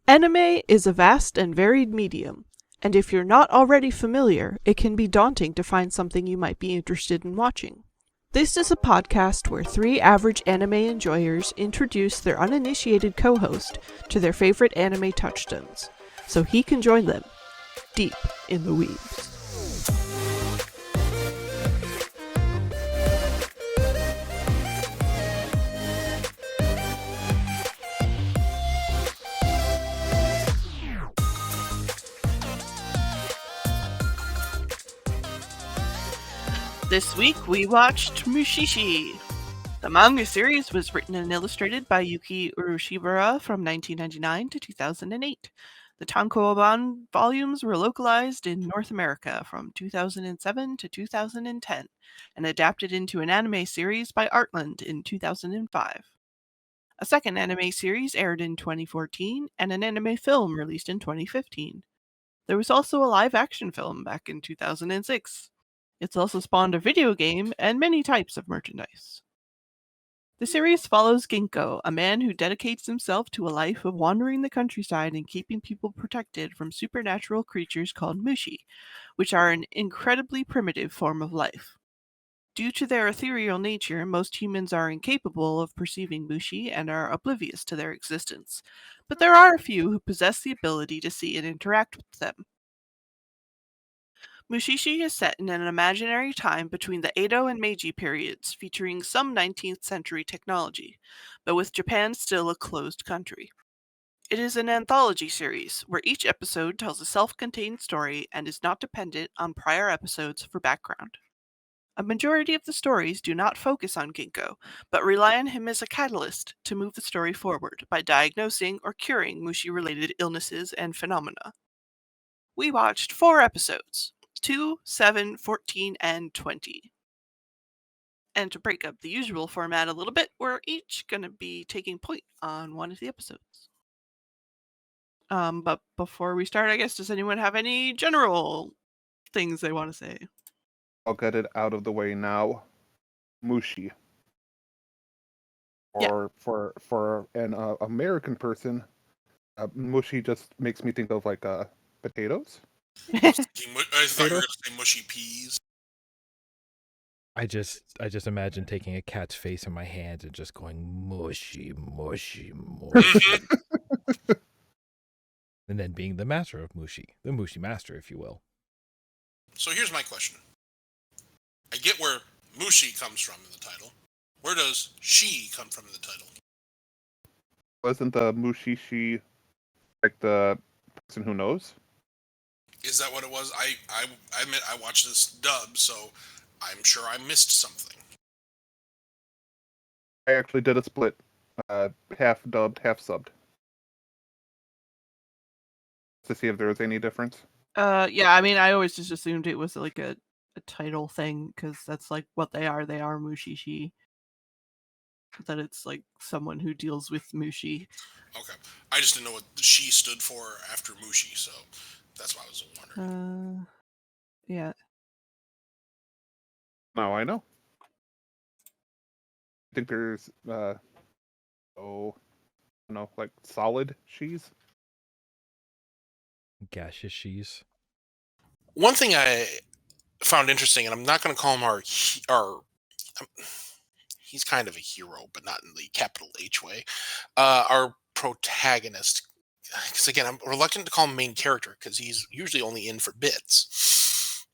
Anime is a vast and varied medium, and if you're not already familiar, it can be daunting to find something you might be interested in watching. This is a podcast where three average anime enjoyers introduce their uninitiated co-host to their favorite anime touchstones, so he can join them deep in the Weebs. This week we watched Mushi-Shi. The manga series was written and illustrated by Yuki Urushibara from 1999 to 2008. The tankōbon volumes were localized in North America from 2007 to 2010 and adapted into an anime series by Artland in 2005. A second anime series aired in 2014 and an anime film released in 2015. There was also a live-action film back in 2006. It's also spawned a video game and many types of merchandise. The series follows Ginkgo, a man who dedicates himself to a life of wandering the countryside and keeping people protected from supernatural creatures called Mushi, which are an incredibly primitive form of life. Due to their ethereal nature, most humans are incapable of perceiving Mushi and are oblivious to their existence, but there are a few who possess the ability to see and interact with them. Mushi-Shi is set in an imaginary time between the Edo and Meiji periods, featuring some 19th century technology, but with Japan still a closed country. It is an anthology series, where each episode tells a self-contained story and is not dependent on prior episodes for background. A majority of the stories do not focus on Ginkgo, but rely on him as a catalyst to move the story forward by diagnosing or curing Mushi-related illnesses and phenomena. We watched 4 episodes. 2, 7, 14, and 20. And to break up the usual format a little bit, we're each going to be taking point on one of the episodes. But before we start, I guess, does anyone have any general things they want to say? I'll get it out of the way now. Mushi. Or for an American person, mushi just makes me think of like potatoes. I thought you were going to say mushy peas. I just imagine taking a cat's face in my hands and just going mushy, mushy, mushy. And then being the master of Mushi, the Mushi master, if you will. So here's my question. I get where Mushi comes from in the title. Where does she come from in the title? Wasn't the Mushi-Shi like the person who knows? Is that what it was? I admit I watched this dub, so I'm sure I missed something. I actually did a split, half dubbed, half subbed, to see if there was any difference. Yeah, I mean, I always just assumed it was like a title thing, because that's like what they are. They are Mushi-Shi. That it's like someone who deals with Mushi. Okay. I just didn't know what she stood for after Mushi, so that's why I was wondering. Yeah. Now I know. I think there's, like solid she's. Gaseous she's. One thing I found interesting, and I'm not going to call him he's kind of a hero, but not in the capital H way. Our protagonist, because again, I'm reluctant to call him main character because he's usually only in for bits.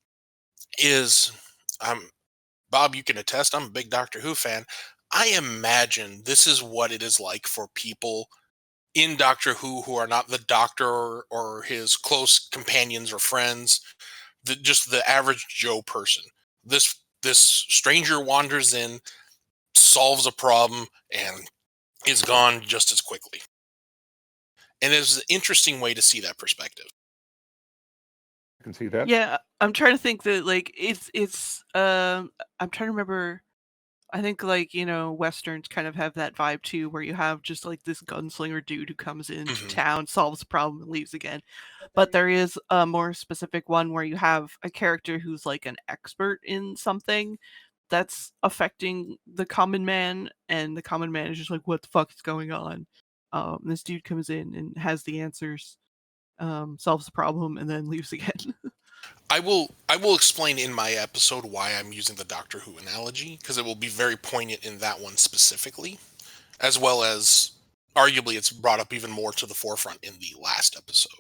Bob, you can attest, I'm a big Doctor Who fan. I imagine this is what it is like for people in Doctor Who are not the Doctor or his close companions or friends, just the average Joe person. This stranger wanders in, solves a problem, and is gone just as quickly. And it's an interesting way to see that perspective. I can see that. Yeah, I'm trying to think that like it's I'm trying to remember. I think like, Westerns kind of have that vibe too, where you have just like this gunslinger dude who comes into town, solves a problem, and leaves again. But there is a more specific one where you have a character who's like an expert in something that's affecting the common man, and the common man is just like, what the fuck is going on? This dude comes in and has the answers, solves the problem, and then leaves again. I will explain in my episode why I'm using the Doctor Who analogy, because it will be very poignant in that one specifically, as well as arguably it's brought up even more to the forefront in the last episode.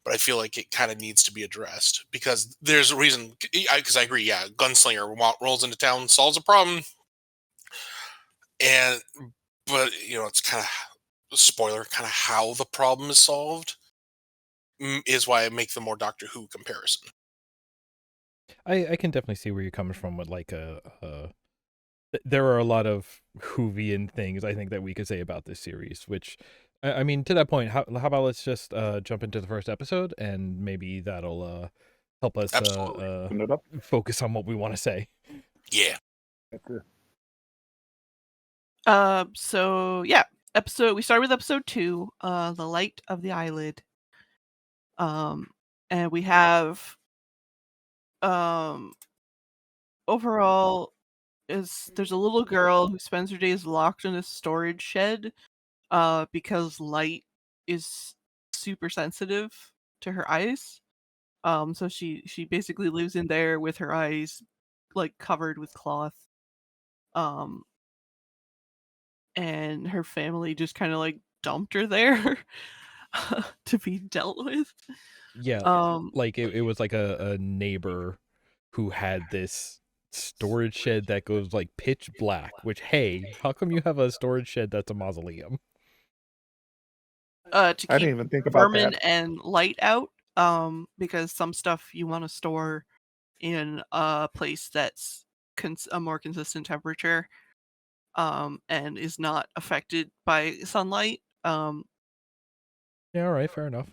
But I feel like it kind of needs to be addressed because there's a reason. Because I agree, yeah, gunslinger rolls into town, solves a problem, but it's kind of spoiler, kind of how the problem is solved is why I make the more Doctor Who comparison. I can definitely see where you're coming from with like there are a lot of Whovian things I think that we could say about this series, which I mean, to that point, how about let's just jump into the first episode and maybe that'll help us Absolutely. focus on what we want to say. Yeah. So yeah, we start with episode 2, The Light of the Eyelid. And we have overall there's a little girl who spends her days locked in a storage shed because light is super sensitive to her eyes. So she basically lives in there with her eyes like covered with cloth. And her family just kind of like dumped her there to be dealt with. Yeah, like it was like a neighbor who had this storage shed that goes like pitch black, which, hey, how come you have a storage shed that's a mausoleum? To I keep didn't even think about vermin that. and light out, because some stuff you want to store in a place that's a more consistent temperature, and is not affected by sunlight. Yeah, all right, fair enough.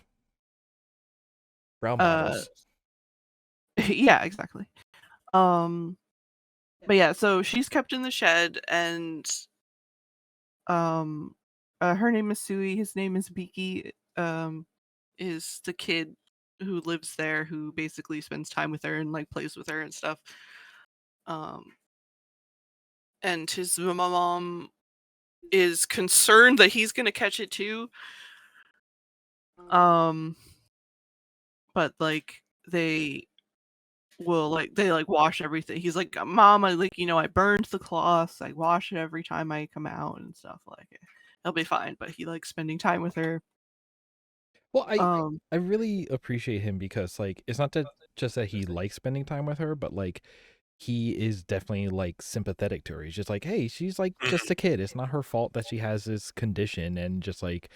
Brown Uh, bottles. yeah, exactly. But yeah, so she's kept in the shed, and her name is Sui. His name is Biki. Is the kid who lives there, who basically spends time with her and like plays with her and stuff. And his mom is concerned that he's gonna catch it too. But like they wash everything. He's like, Mom, I burned the cloths. I wash it every time I come out and stuff. Like, he'll be fine. But he likes spending time with her. Well, I really appreciate him because like it's not just that he likes spending time with her, but like he is definitely like sympathetic to her. He's just like, hey, she's like just a kid. It's not her fault that she has this condition, and just like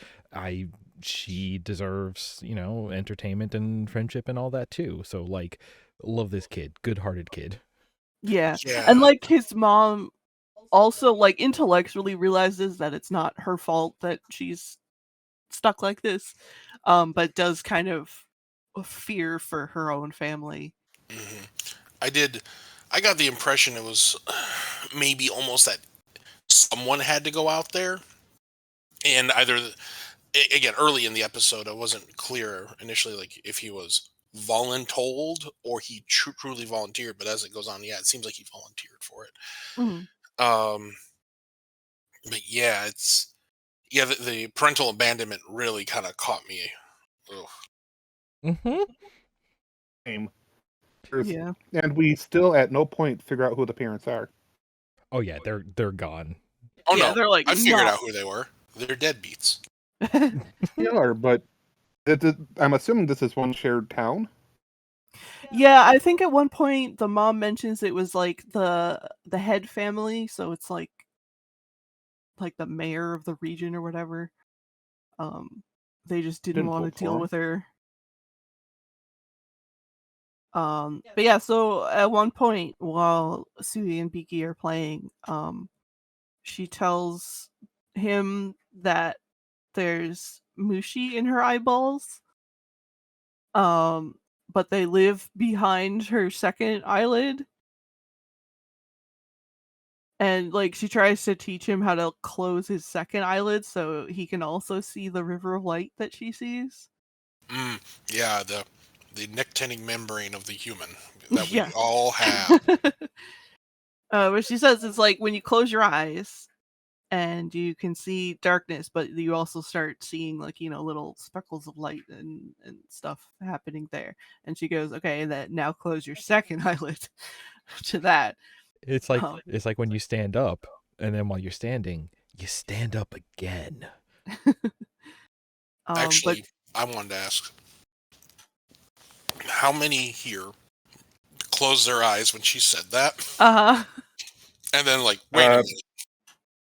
she deserves, entertainment and friendship and all that too. So like, love this kid, good-hearted kid. Yeah. Yeah. And like his mom also like intellectually realizes that it's not her fault that she's stuck like this, but does kind of fear for her own family. I got the impression it was maybe almost that someone had to go out there, and either again early in the episode it wasn't clear initially like if he was voluntold or he truly volunteered, but as it goes on, yeah, it seems like he volunteered for it. Mhm. But yeah, the parental abandonment really kind of caught me. Mm-hmm. Same. Yeah. And we still at no point figure out who the parents are. Oh yeah, they're gone. Oh Yeah, no, they're like, I figured "No." out who they were. They're deadbeats. They are, but I'm assuming this is one shared town. Yeah, I think at one point the mom mentions it was like the head family, so it's like the mayor of the region or whatever. They just didn't want to vote for deal him. with her. But yeah, so at one point while Sui and Biki are playing, she tells him that there's Mushi in her eyeballs. But they live behind her second eyelid. And like she tries to teach him how to close his second eyelid so he can also see the river of light that she sees. Yeah, the nictinic membrane of the human that we Yeah. all have. But she says it's like when you close your eyes and you can see darkness, but you also start seeing like, little speckles of light and stuff happening there. And she goes, okay, that now close your second eyelid to that. It's like when you stand up, and then while you're standing, you stand up again. Actually, I wanted to ask, how many here closed their eyes when she said that? And then wait a minute.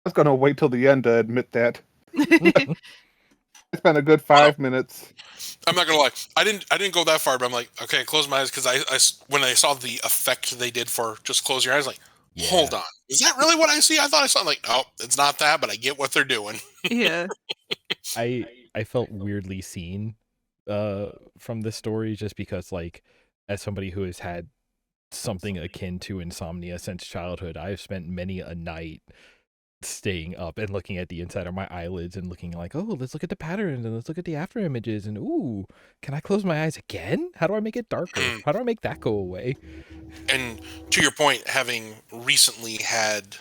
I was gonna wait till the end to admit that. It's been a good 5 minutes. I'm not gonna lie. I didn't go that far, but I'm like, okay, close my eyes, because I when I saw the effect they did for just close your eyes, like, hold on, is that really what I see? I thought I saw, like, no, it's not that, but I get what they're doing. Yeah. I felt weirdly seen from this story, just because, like, as somebody who has had something akin to insomnia since childhood, I've spent many a night staying up and looking at the inside of my eyelids and looking like, oh, let's look at the patterns and let's look at the after images, and ooh, can I close my eyes again? How do I make it darker? How do I make that go away? And to your point, having recently had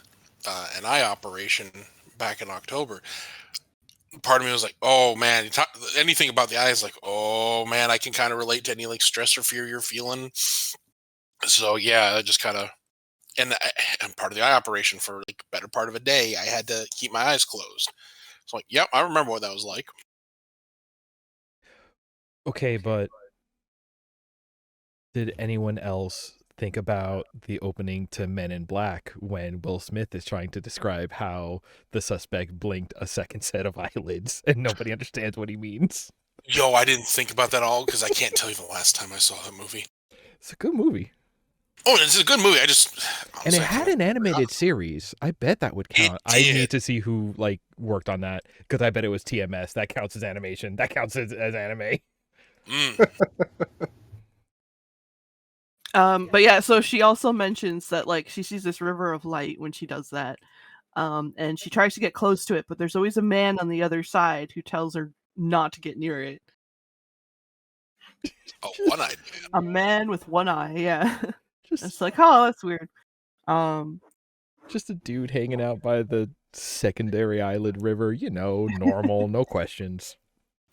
an eye operation back in October, part of me was like, oh man, anything about the eyes, like, oh man, I can kind of relate to any like stress or fear you're feeling. So yeah, I just kind of, and part of the eye operation for like better part of a day, I had to keep my eyes closed. So like, yep, I remember what that was like. Okay, but did anyone else think about the opening to Men in Black when Will Smith is trying to describe how the suspect blinked a second set of eyelids and nobody understands what he means? Yo, I didn't think about that at all, because I can't tell you the last time I saw that movie. It's a good movie. Oh, it's a good movie. And it had an animated series. I bet that would count. I need to see who like worked on that, because I bet it was TMS. That counts as animation. That counts as anime. But yeah, so she also mentions that like she sees this river of light when she does that. And she tries to get close to it, but there's always a man on the other side who tells her not to get near it. A one-eyed man. A man with one eye, yeah. It's like, oh, that's weird. Just a dude hanging out by the secondary eyelid river, normal, no questions.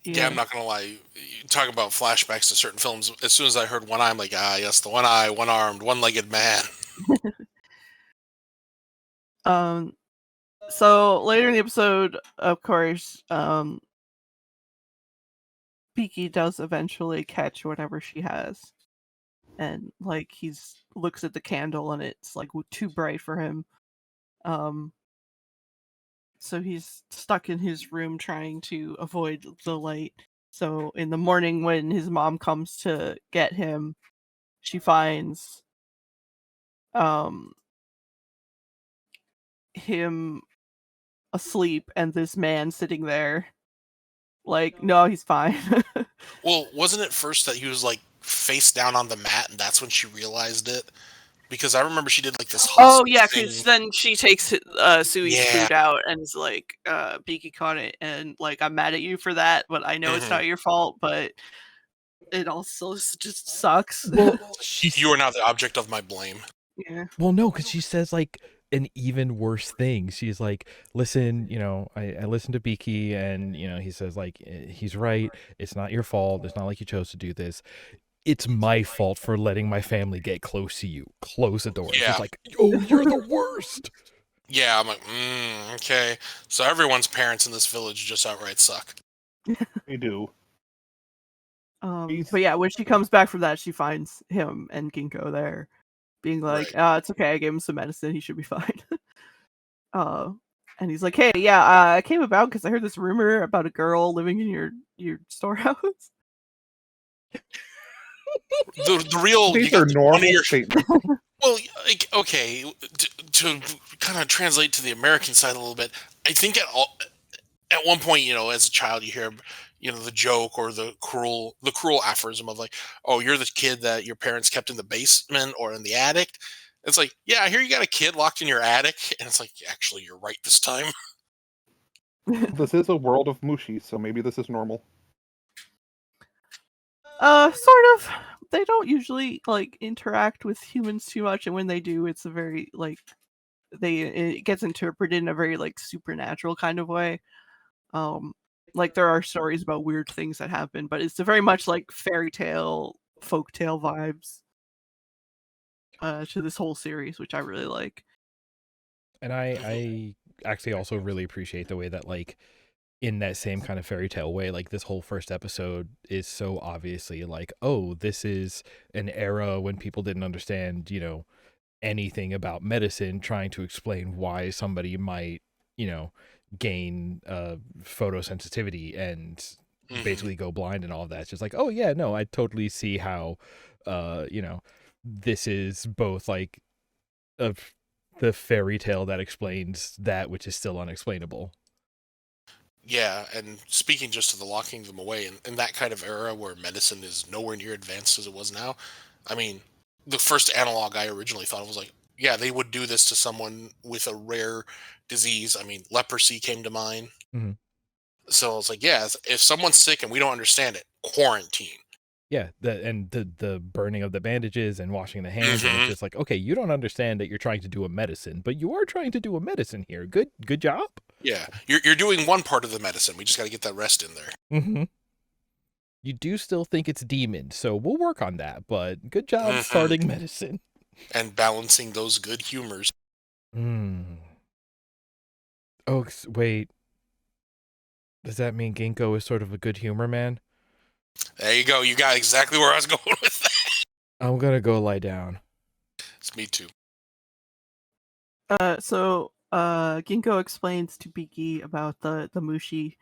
Yeah, I'm not gonna lie. You talk about flashbacks to certain films. As soon as I heard one eye, I'm like, yes, the one eye, one-armed, one-legged man. So later in the episode, of course, Beaky does eventually catch whatever she has. And like looks at the candle and it's like too bright for him. So he's stuck in his room trying to avoid the light. So in the morning when his mom comes to get him, she finds him asleep and this man sitting there like, no, he's fine. Well, wasn't it first that he was like face down on the mat, and that's when she realized it? Because I remember she did like this whole yeah, thing. because then she takes Sui's food out and is like, Beaky caught it, and like, I'm mad at you for that, but I know it's not your fault, but it also just sucks. Well, you are now the object of my blame. Yeah. Well, no, because she says like an even worse thing. She's like, listen, I listened to Beaky, and he says like, he's right. It's not your fault. It's not like you chose to do this. It's my fault for letting my family get close to you. Close the door. Yeah. She's like, oh, you're the worst. Yeah, I'm like, okay. So everyone's parents in this village just outright suck. They do. But yeah, when she comes back from that, she finds him and Ginkgo there, being like, it's okay, I gave him some medicine, he should be fine. And he's like, hey, yeah, I came about because I heard this rumor about a girl living in your storehouse. The real These are normal statements. Well, like, okay, to kind of translate to the American side a little bit, I think at one point, as a child, you hear, the joke or the cruel aphorism of like, oh, you're the kid that your parents kept in the basement or in the attic. It's like, yeah, I hear you got a kid locked in your attic, and it's like, actually, you're right this time. This is a world of Mushi, so maybe this is normal. Sort of. They don't usually like interact with humans too much, and when they do, it's a very like it gets interpreted in a very like supernatural kind of way. Like there are stories about weird things that happen, but it's very much like fairy tale, folktale vibes to this whole series, which I really like. And I actually also really appreciate the way that, like, in that same kind of fairy tale way, like, this whole first episode is so obviously like, oh, this is an era when people didn't understand, you know, anything about medicine, trying to explain why somebody might, you know, gain photosensitivity and basically go blind and all of that. It's just like, oh yeah, no, I totally see how you know, this is both like the fairy tale that explains that which is still unexplainable. Yeah, and speaking just to the locking them away, in that kind of era where medicine is nowhere near advanced as it was now, I mean, the first analog I originally thought of was like, yeah, they would do this to someone with a rare disease. I mean, leprosy came to mind. Mm-hmm. So it's like, yeah, if someone's sick and we don't understand it, quarantine. Yeah, the burning of the bandages and washing the hands, and it's just like, okay, you don't understand that you're trying to do a medicine, but you are trying to do a medicine here. Good job. Yeah, you're doing one part of the medicine. We just got to get that rest in there. Mm-hmm. You do still think it's demon, so we'll work on that. But good job starting medicine and balancing those good humors. Oh wait, does that mean Ginkgo is sort of a good humor man? There you go. You got exactly where I was going with that. I'm gonna go lie down. It's me too. So Ginkgo explains to Biki about the Mushi,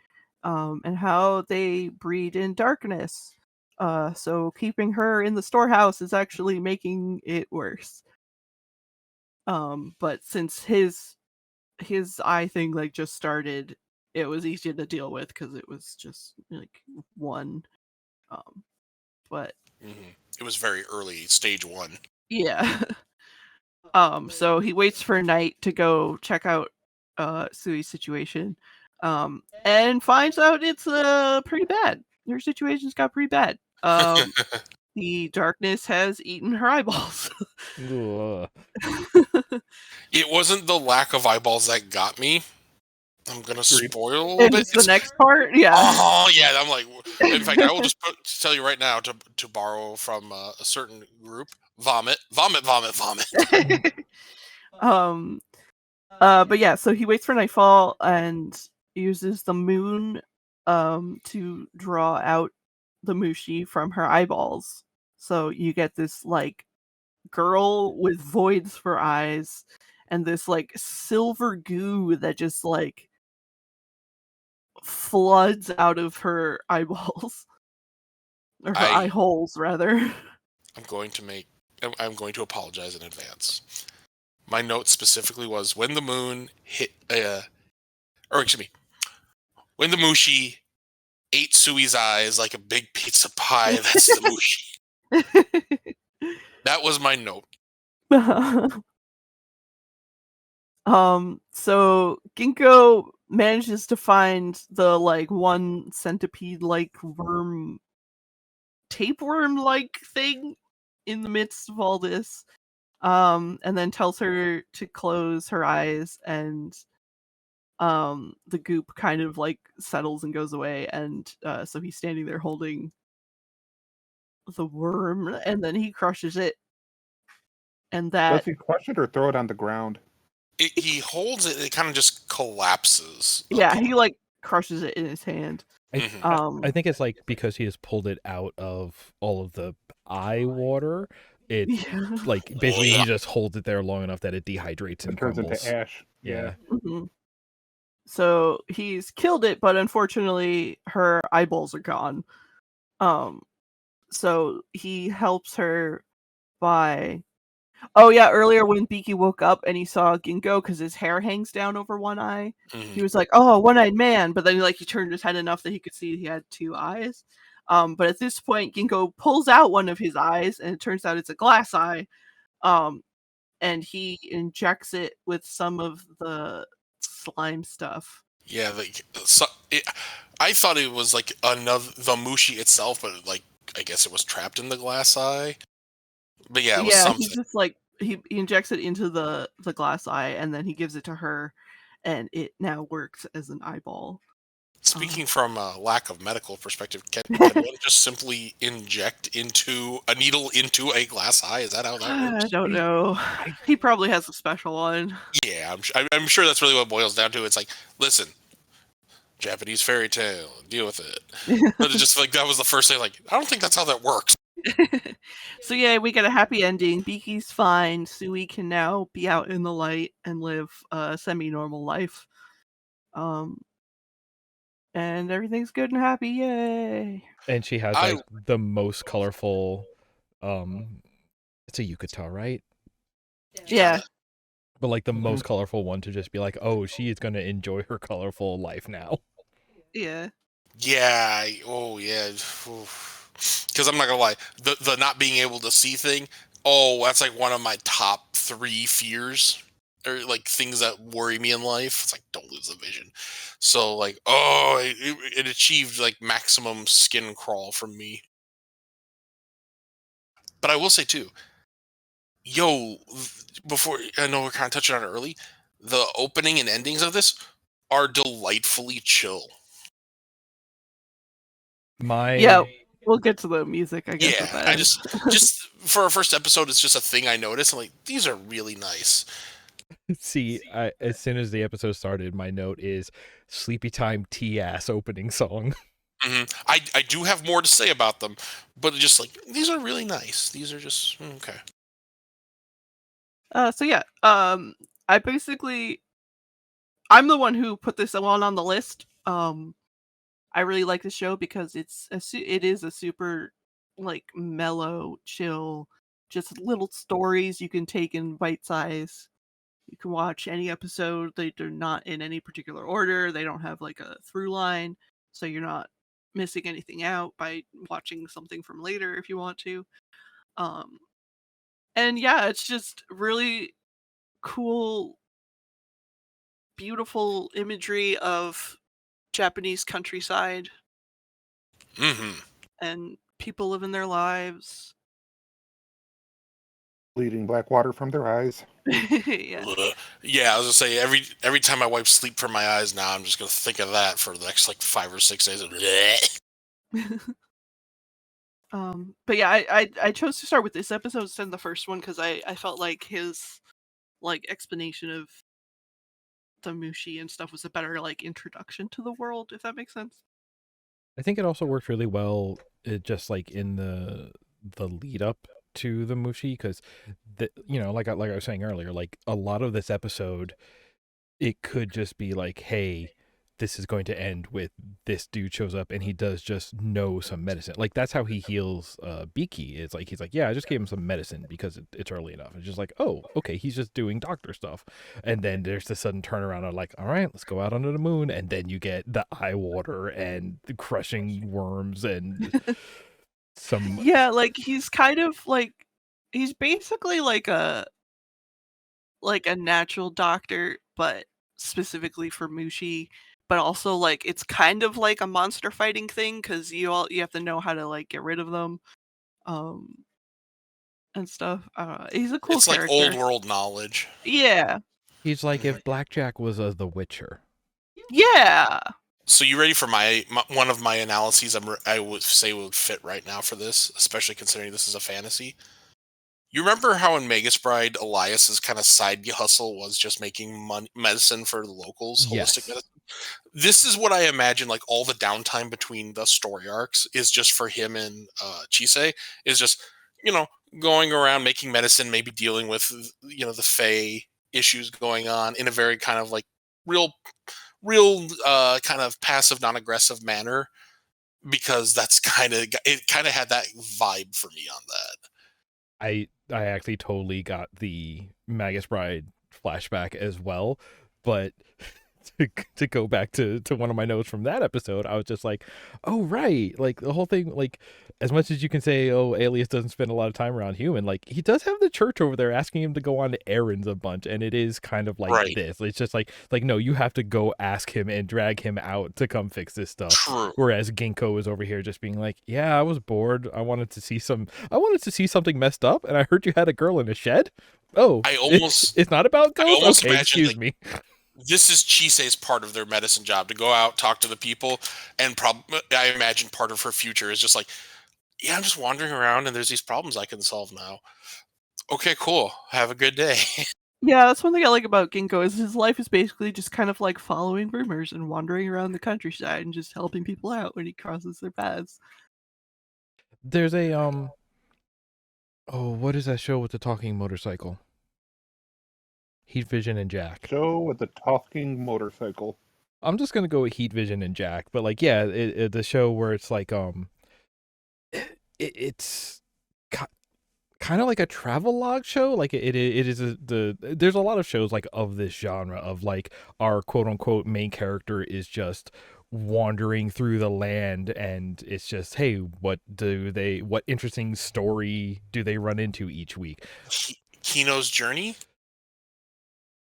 and how they breed in darkness. So keeping her in the storehouse is actually making it worse. But since his eye thing like just started, it was easier to deal with because it was just like one. But it was very early, stage 1. Yeah. So he waits for night to go check out Sui's situation, and finds out it's pretty bad. Her situation's got pretty bad. The darkness has eaten her eyeballs. It wasn't the lack of eyeballs that got me. I'm gonna spoil a little bit. It's the next part, yeah. Oh yeah, I'm like. In fact, I will just tell you right now to borrow from a certain group. Vomit. But yeah, so he waits for nightfall and uses the moon to draw out the Mushi from her eyeballs. So you get this like girl with voids for eyes and this like silver goo that just like floods out of her eyeballs. Or her eye holes, rather. I'm going to apologize in advance. My note specifically was when the moon hit, when the Mushi ate Sui's eyes like a big pizza pie. That's the Mushi. That was my note. So Ginkgo manages to find the like one centipede like worm, tapeworm like thing in the midst of all this, and then tells her to close her eyes, and the goop kind of like settles and goes away, and so he's standing there holding the worm, and then he crushes it, and that does he crush it or throw it on the ground? He holds it. It kind of just collapses. Yeah, he like crushes it in his hand. I think it's like because he has pulled it out of all of the eye water. It like basically he just holds it there long enough that it dehydrates and turns crumbles. into ash. Yeah. Mm-hmm. So he's killed it, but unfortunately her eyeballs are gone. So he helps her by... Oh yeah, earlier when Biki woke up and he saw Ginkgo because his hair hangs down over one eye, he was like, "Oh, one-eyed man!" But then he turned his head enough that he could see he had two eyes. But at this point, Ginkgo pulls out one of his eyes, and it turns out it's a glass eye. And he injects it with some of the slime stuff. Yeah, I thought it was like the Mushi itself, but like I guess it was trapped in the glass eye. But yeah, it was something. He just like he injects it into the glass eye, and then he gives it to her, and it now works as an eyeball. Speaking from a lack of medical perspective, can one just simply inject a needle into a glass eye? Is that how that I works? don't know. He probably has a special one. Yeah, I'm sure that's really what it boils down to. It's like, listen, Japanese fairy tale, deal with it. But it's just like that was the first thing. Like, I don't think that's how that works. So yeah, we get a happy ending. Biki's fine. Sui can now be out in the light and live a semi-normal life. And everything's good and happy. Yay! And she has like the most colorful. It's a yukata, right? Yeah. But like the most colorful one to just be like, oh, she is going to enjoy her colorful life now. Yeah. Yeah. Oh yeah. Because I'm not gonna lie, the not being able to see thing. Oh, that's like one of my top 3 fears, or like things that worry me in life. It's like, don't lose the vision. So like, oh, it achieved like maximum skin crawl from me. But I will say too, yo, before, I know we're kind of touching on it early, the opening and endings of this are delightfully chill. Yeah, we'll get to the music, I guess. Yeah, I just for our first episode, it's just a thing I noticed. I'm like, these are really nice. See, as soon as the episode started, my note is Sleepy Time Tea-ass opening song. Mm-hmm. I do have more to say about them, but just like, these are really nice. These are just okay. So yeah, I'm the one who put this one on the list. I really like the show because it is a super like mellow, chill, just little stories you can take in bite size. You can watch any episode. They're not in any particular order. They don't have like a through line, so you're not missing anything out by watching something from later if you want to. And yeah, it's just really cool, beautiful imagery of Japanese countryside. Mm-hmm. And people living their lives. Bleeding black water from their eyes. Yeah. Yeah, I was gonna say every time I wipe sleep from my eyes now, I'm just gonna think of that for the next like 5 or 6 days. But yeah, I chose to start with this episode instead of the first one because I felt like his like explanation of the Mushi and stuff was a better like introduction to the world, if that makes sense. I think it also worked really well, just like in the lead up to the Mushi, because like I was saying earlier, like a lot of this episode, it could just be like, hey, this is going to end with this dude shows up and he does just know some medicine. Like that's how he heals Biki. It's like he's like, yeah, I just gave him some medicine because it's early enough. It's just like, oh, okay, he's just doing doctor stuff. And then there's the sudden turnaround of like, all right, let's go out under the moon. And then you get the eye water and the crushing worms and some. Yeah, like he's kind of like he's basically like a natural doctor, but specifically for Mushi. But also, like, it's kind of like a monster fighting thing because you have to know how to like get rid of them, and stuff. He's a cool character. It's like old world knowledge. Yeah. He's like if Blackjack was The Witcher. Yeah. So you ready for my one of my analyses? I would say would fit right now for this, especially considering this is a fantasy. You remember how in Magus Bride, Elias's kind of side hustle was just making medicine for the locals, holistic medicine? This is what I imagine, like all the downtime between the story arcs is just for him and Chisei, is just, going around making medicine, maybe dealing with, the Fae issues going on in a very kind of like real kind of passive, non-aggressive manner, because it kind of had that vibe for me on that. I actually totally got the Magus Bride flashback as well, but to go back to one of my notes from that episode, I was just like, oh right, like the whole thing, like as much as you can say, oh, Alias doesn't spend a lot of time around human, like he does have the church over there asking him to go on errands a bunch, and it is kind of like this. It's just like no, you have to go ask him and drag him out to come fix this stuff. True. Whereas Ginkgo is over here just being like, yeah, I was bored. I wanted to see something messed up, and I heard you had a girl in a shed. Oh, it's not about I ghosts? almost Okay, imagine, excuse like, me. this is Chisei's part of their medicine job, to go out, talk to the people, and I imagine part of her future is just like, yeah, I'm just wandering around and there's these problems I can solve now. Okay, cool. Have a good day. Yeah, that's one thing I like about Ginkgo is his life is basically just kind of like following rumors and wandering around the countryside and just helping people out when he crosses their paths. There's a oh, what is that show with the talking motorcycle? Heat Vision and Jack. Show with the talking motorcycle. I'm just gonna go with Heat Vision and Jack, but like, yeah, the show where it's like it's kind of like a travel log show. Like it is there's a lot of shows like of this genre of like our quote unquote main character is just wandering through the land, and it's just, hey, what interesting story do they run into each week? Kino's Journey?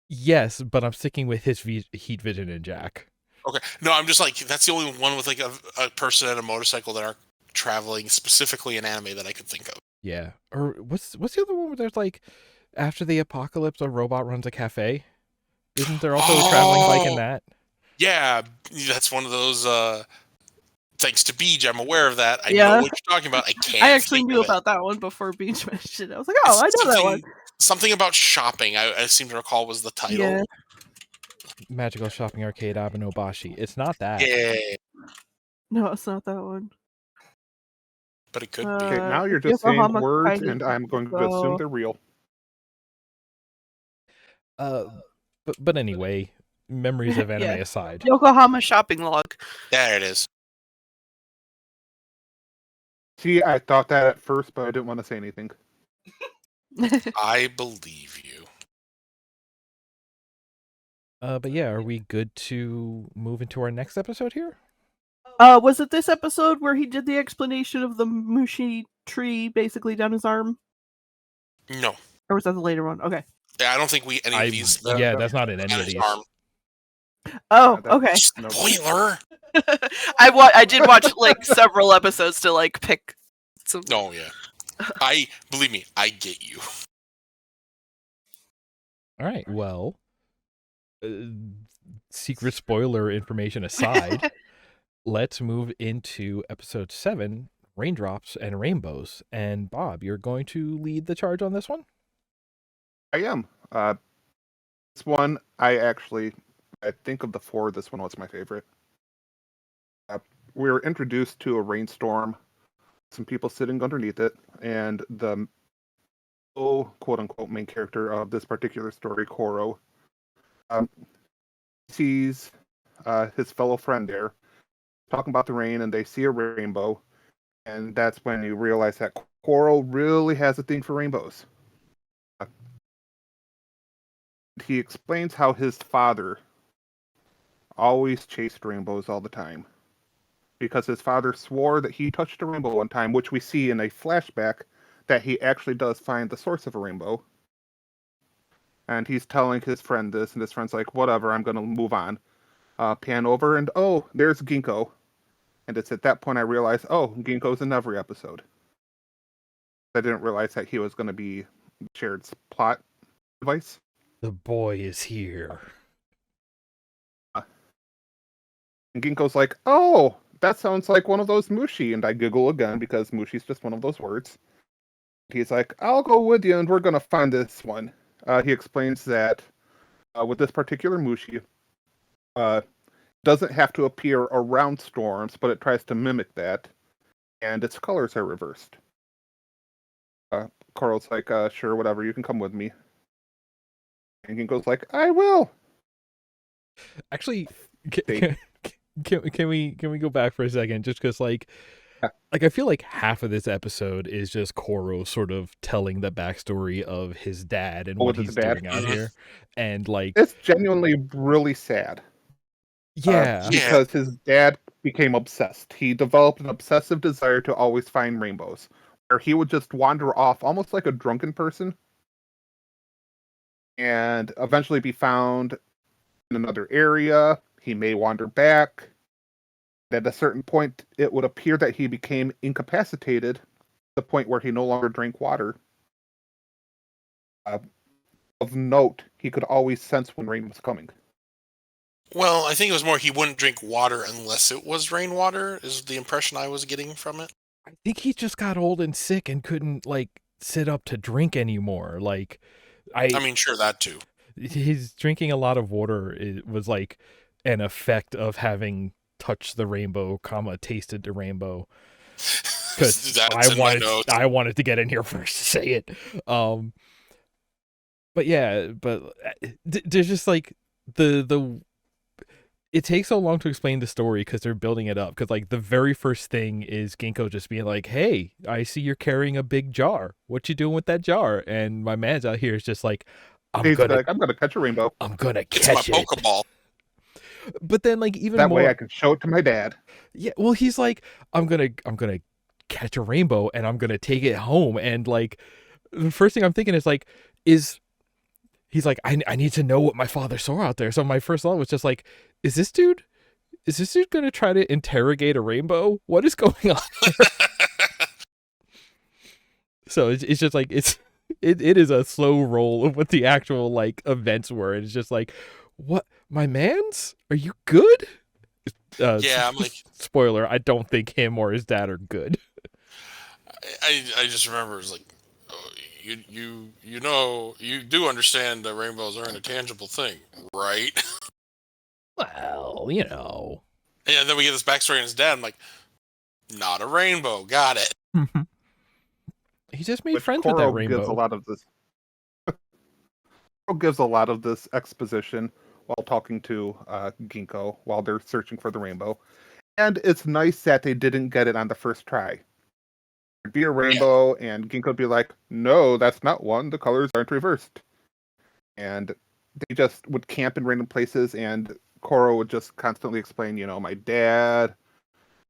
Yes, but I'm sticking with his Heat Vision and Jack. Okay. No, I'm just like, that's the only one with like a person and a motorcycle that are traveling specifically in anime that I could think of. Yeah. Or what's the other one where there's like, after the apocalypse, a robot runs a cafe? Isn't there also a traveling bike in that? Yeah, that's one of those. Thanks to Beej, I'm aware of that. I know what you're talking about. I can't. I actually knew about that one before Beej mentioned it. I was like, oh, I know that one. Something about shopping, I seem to recall, was the title. Yeah. Magical Shopping Arcade Abenobashi. It's not that. Yeah. No, it's not that one. But it could be. Okay, now you're just saying words, and I'm going to assume they're real. But anyway, memories of anime aside. Yokohama Shopping Log. There it is. See, I thought that at first, but I didn't want to say anything. I believe you. But yeah, are we good to move into our next episode here? Was it this episode where he did the explanation of the Mushi tree basically down his arm? No. Or was that the later one? Okay. Yeah, I don't think any of these. That's not in any of these. Oh, okay. Spoiler. I did watch like several episodes to like pick some. Oh yeah. Believe me, I get you. All right. Well, secret spoiler information aside, let's move into episode 7, Raindrops and Rainbows. And Bob, you're going to lead the charge on this one? I am. This one, I think of the 4, this one was my favorite. We were introduced to a rainstorm, some people sitting underneath it, and the quote-unquote main character of this particular story, Koro, sees his fellow friend there talking about the rain, and they see a rainbow, and that's when you realize that Koro really has a thing for rainbows. He explains how his father always chased rainbows all the time, because his father swore that he touched a rainbow one time, which we see in a flashback that he actually does find the source of a rainbow. And he's telling his friend this, and his friend's like, whatever, I'm going to move on. Pan over, and oh, there's Ginkgo. And it's at that point I realized, oh, Ginkgo's in every episode. I didn't realize that he was going to be shared plot device. The boy is here. And Ginkgo's like, oh, that sounds like one of those Mushi. And I giggle again because Mushi's just one of those words. He's like, I'll go with you and we're going to find this one. He explains that with this particular Mushi, doesn't have to appear around storms, but it tries to mimic that. And its colors are reversed. Carl's like, sure, whatever, you can come with me. And Ginkgo's like, I will. Actually, can we go back for a second? Just because, like I feel like half of this episode is just Koro sort of telling the backstory of his dad and what he's doing out here, and like it's genuinely really sad. Yeah, because his dad became obsessed. He developed an obsessive desire to always find rainbows, where he would just wander off almost like a drunken person, and eventually be found in another area. He may wander back. At a certain point, it would appear that he became incapacitated to the point where he no longer drank water. Of note, he could always sense when rain was coming. Well, I think it was more he wouldn't drink water unless it was rainwater, is the impression I was getting from it. I think he just got old and sick and couldn't like sit up to drink anymore. Like I mean, sure, that too. His drinking a lot of water was like an effect of having touched the rainbow, tasted the rainbow. Because I wanted to get in here first to say it. But yeah, there's just like the it takes so long to explain the story because they're building it up. Because like the very first thing is Ginkgo just being like, "Hey, I see you're carrying a big jar. What you doing with that jar?" And my man's out here is just like, I'm gonna catch a rainbow. I'm gonna catch it. Pokeball. But then like even that more, way I can show it to my dad. Yeah, well, he's like, I'm gonna catch a rainbow and I'm gonna take it home. And like the first thing I'm thinking is like, he's like, I need to know what my father saw out there. So my first thought was just like, is this dude gonna try to interrogate a rainbow? What is going on here? So it's just like it is a slow roll of what the actual like events were. And it's just like, what, my man's? Are you good? Yeah, I'm like, spoiler, I don't think him or his dad are good. I just remember it's like, oh, you know, you do understand that rainbows aren't a tangible thing, right? Well, you know. Yeah, and then we get this backstory on his dad. I'm like, not a rainbow, got it. He just made friends with that rainbow. Gives a lot of this. Koro gives a lot of this exposition while talking to Ginkgo while they're searching for the rainbow, and it's nice that they didn't get it on the first try. There'd be a rainbow, and Ginkgo would be like, "No, that's not one. The colors aren't reversed." And they just would camp in random places, and Koro would just constantly explain, my dad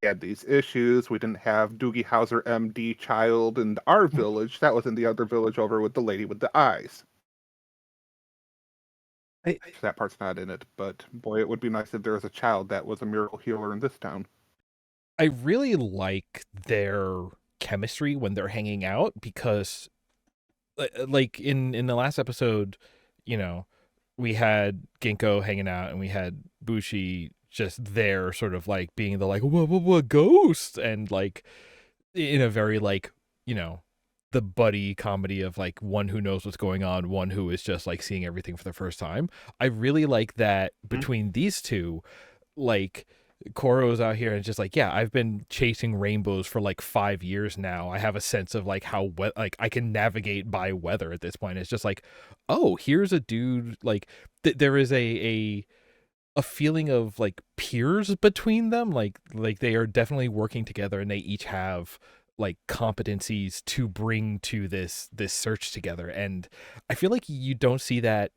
had these issues. We didn't have Doogie Howser MD child in our village. That was in the other village over with the lady with the eyes. That part's not in it, but boy, it would be nice if there was a child that was a miracle healer in this town. I really like their chemistry when they're hanging out because, like in the last episode, we had Ginkgo hanging out and we had Bushi just there, sort of like being the like what ghost, and like in a very like the buddy comedy of like one who knows what's going on, one who is just like seeing everything for the first time. I really like that between these two, like Koro's out here and just like, yeah, I've been chasing rainbows for like 5 years now. I have a sense of like how like I can navigate by weather at this point. It's just like, oh, here's a dude like there is a feeling of like peers between them, like they are definitely working together and they each have like competencies to bring to this search together. And I feel like you don't see that,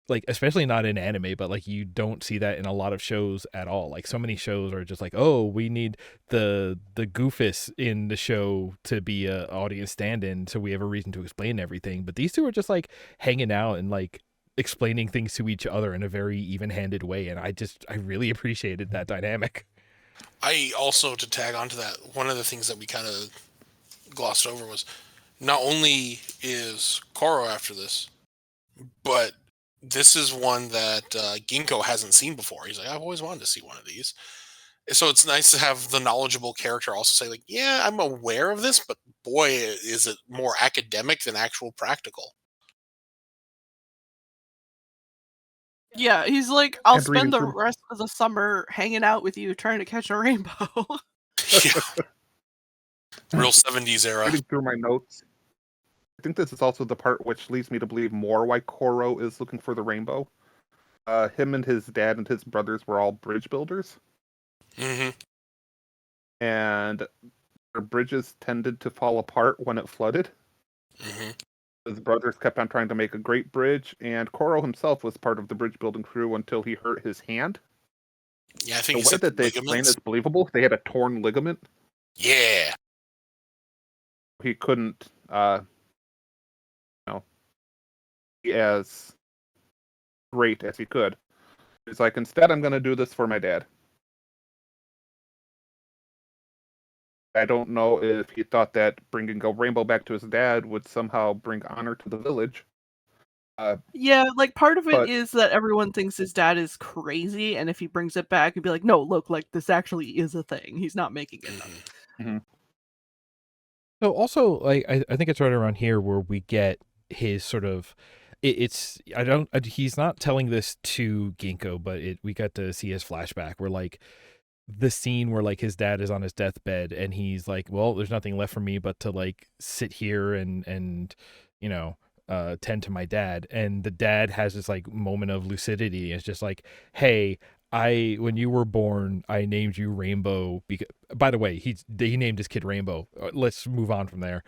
like especially not in anime, but like you don't see that in a lot of shows at all. Like so many shows are just like, oh, we need the goofus in the show to be a audience stand-in so we have a reason to explain everything. But these two are just like hanging out and like explaining things to each other in a very even-handed way, and I really appreciated that dynamic. I also, to tag onto that, one of the things that we kind of glossed over was not only is Koro after this, but this is one that Ginkgo hasn't seen before. He's like, I've always wanted to see one of these. So it's nice to have the knowledgeable character also say like, yeah, I'm aware of this, but boy, is it more academic than actual practical. Yeah, he's like, I'll spend the rest of the summer hanging out with you trying to catch a rainbow. Yeah. Real 70s era. Reading through my notes, I think this is also the part which leads me to believe more why Koro is looking for the rainbow. Him and his dad and his brothers were all bridge builders. Mm-hmm. And their bridges tended to fall apart when it flooded. Mm-hmm. His brothers kept on trying to make a great bridge, and Koro himself was part of the bridge building crew until he hurt his hand. Yeah, I think the way that they explain is believable. They had a torn ligament. Yeah. He couldn't, be as great as he could. He's like, instead, I'm going to do this for my dad. I don't know if he thought that bringing a rainbow back to his dad would somehow bring honor to the village. Yeah, like part of it but is that everyone thinks his dad is crazy, and if he brings it back, he'd be like, "No, look, like this actually is a thing. He's not making it up." mhm. So also, like, I think it's right around here where we get his sort of, it's he's not telling this to Ginkgo, but we got to see his flashback where like the scene where like his dad is on his deathbed and he's like, well, there's nothing left for me but to like sit here and you know tend to my dad, and the dad has this like moment of lucidity. It's just like, hey, when you were born, I named you Rainbow because, by the way, he named his kid Rainbow. Let's move on from there.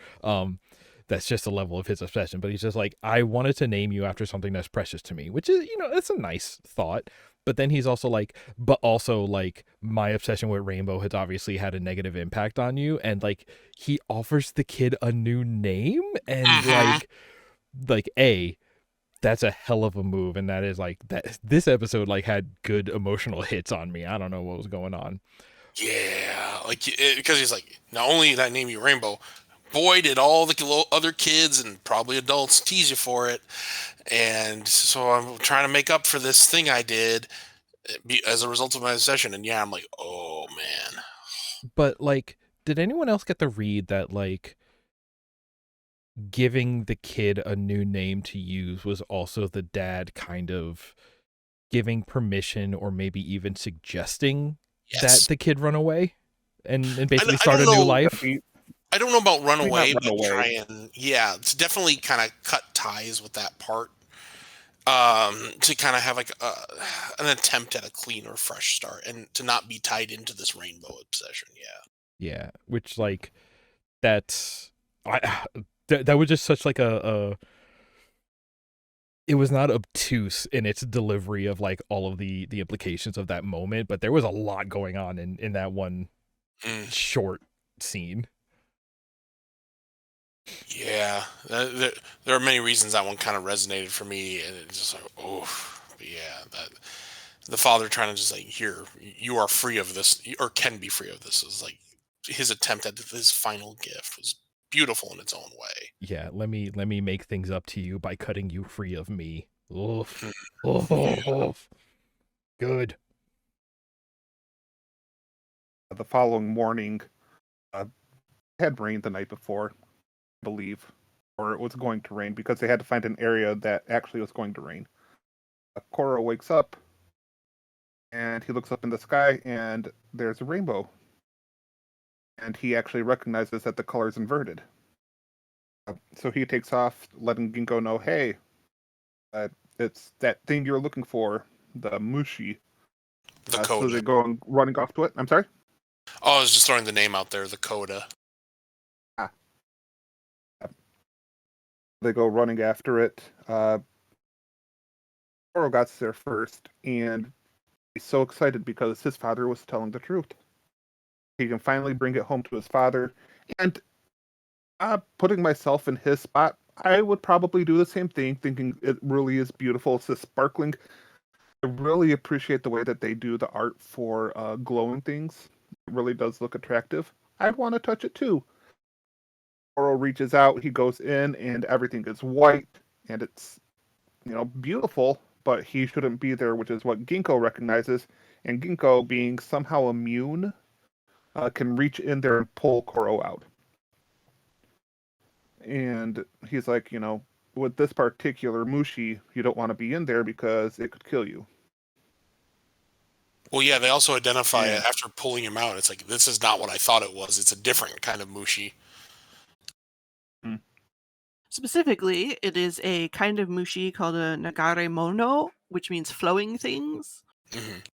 That's just a level of his obsession, but he's just like, I wanted to name you after something that's precious to me, which is, it's a nice thought. But then he's also like, but also like my obsession with Rainbow has obviously had a negative impact on you. And like, he offers the kid a new name, and that's a hell of a move. And that is like that this episode like had good emotional hits on me. I don't know what was going on. Yeah, like because he's like, not only did I name you Rainbow, boy, did all the other kids and probably adults tease you for it. And so I'm trying to make up for this thing I did as a result of my obsession. And yeah, I'm like, oh man. But like, did anyone else get the read that like giving the kid a new name to use was also the dad kind of giving permission or maybe even suggesting that the kid run away and basically start a new life? I don't know about run away, Run but away. try and it's definitely kind of cut ties with that part. To kind of have like an attempt at a clean or fresh start and to not be tied into this rainbow obsession. Yeah, which like that's that was just such like a it was not obtuse in its delivery of like all of the implications of that moment, but there was a lot going on in that one short scene. Yeah, there are many reasons that one kind of resonated for me, and it's just like, oh, but yeah, that the father trying to just like, here, you are free of this, or can be free of this, is like his attempt at his final gift was beautiful in its own way. Yeah, let me make things up to you by cutting you free of me. Oof. Oof. Good. The following morning, it had rained the night before, I believe, or it was going to rain because they had to find an area that actually was going to rain. Koro wakes up and he looks up in the sky and there's a rainbow. And he actually recognizes that the color's inverted. So he takes off, letting Ginkgo know, hey, it's that thing you're looking for, the Mushi. The Coda. So they go running off to it. I'm sorry? Oh, I was just throwing the name out there, the Coda. They go running after it. Koro got there first, and he's so excited because his father was telling the truth. He can finally bring it home to his father. And putting myself in his spot, I would probably do the same thing, thinking it really is beautiful. It's just sparkling. I really appreciate the way that they do the art for glowing things. It really does look attractive. I'd want to touch it too. Koro reaches out, he goes in, and everything is white, and it's, beautiful, but he shouldn't be there, which is what Ginkgo recognizes. And Ginkgo, being somehow immune, can reach in there and pull Koro out. And he's like, with this particular Mushi, you don't want to be in there because it could kill you. Well, yeah, they also identify it after pulling him out. It's like, this is not what I thought it was. It's a different kind of Mushi. Specifically, it is a kind of mushi called a nagaremono, which means flowing things.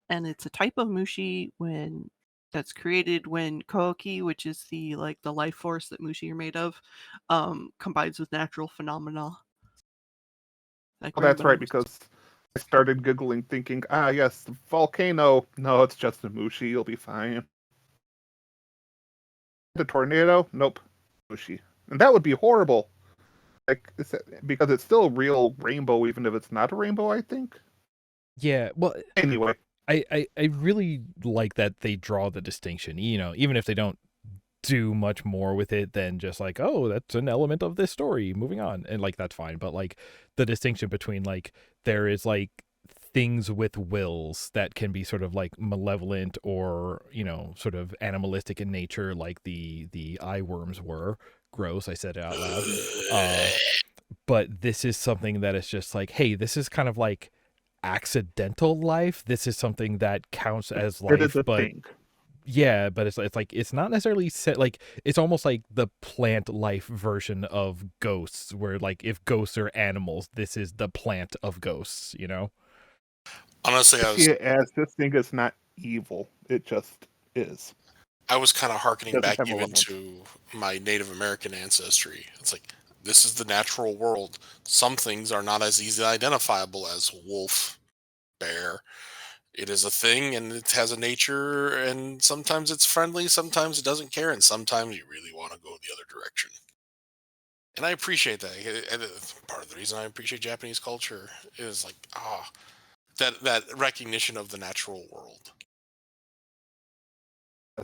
And it's a type of mushi that's created when koki, which is the life force that mushi are made of, combines with natural phenomena. Like that's right, because I started giggling thinking, yes, the volcano. No, it's just a mushi. You'll be fine. The tornado? Nope. Mushi. And that would be horrible. Because it's still a real rainbow, even if it's not a rainbow, I think. Yeah, well, anyway. I really like that they draw the distinction, even if they don't do much more with it than just like, oh, that's an element of this story, moving on, and like that's fine. But like the distinction between like there is like things with wills that can be sort of like malevolent or, you know, sort of animalistic in nature, like the eye worms were. Gross, I said it out loud. But this is something that is just like, hey, this is kind of like accidental life. This is something that counts as life, It is a but thing. yeah, but it's like it's not necessarily set, like it's almost like the plant life version of ghosts, where like if ghosts are animals, this is the plant of ghosts, you know? Honestly, I see it as this thing is not evil. It just is. I was kind of harkening Doesn't back have even malevolence. to my Native American ancestry. It's like, this is the natural world. Some things are not as easily identifiable as wolf, bear. It is a thing, and it has a nature, and sometimes it's friendly, sometimes it doesn't care, and sometimes you really want to go the other direction. And I appreciate that. And part of the reason I appreciate Japanese culture is like, that recognition of the natural world.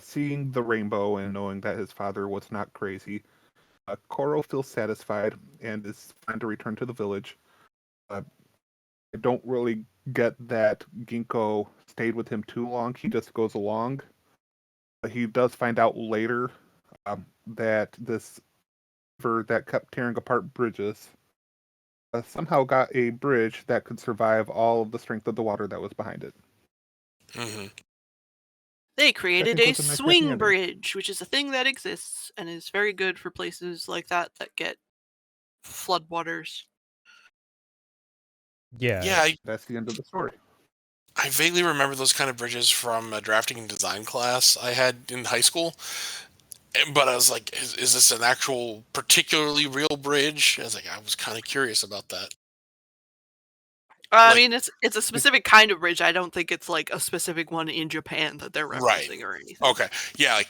Seeing the rainbow and knowing that his father was not crazy, Koro feels satisfied and is fine to return to the village. I don't really get that Ginkgo stayed with him too long. He just goes along. But he does find out later that this river that kept tearing apart bridges somehow got a bridge that could survive all of the strength of the water that was behind it. Mm-hmm. They created think a was a nice happy swing ending. bridge, which is a thing that exists and is very good for places like that that get floodwaters. Yeah. That's the end of the story. I vaguely remember those kind of bridges from a drafting and design class I had in high school. But I was like, is this an actual particularly real bridge? I was kind of curious about that. I mean, it's a specific kind of bridge. I don't think it's like a specific one in Japan that they're referencing or anything. Okay. Yeah, like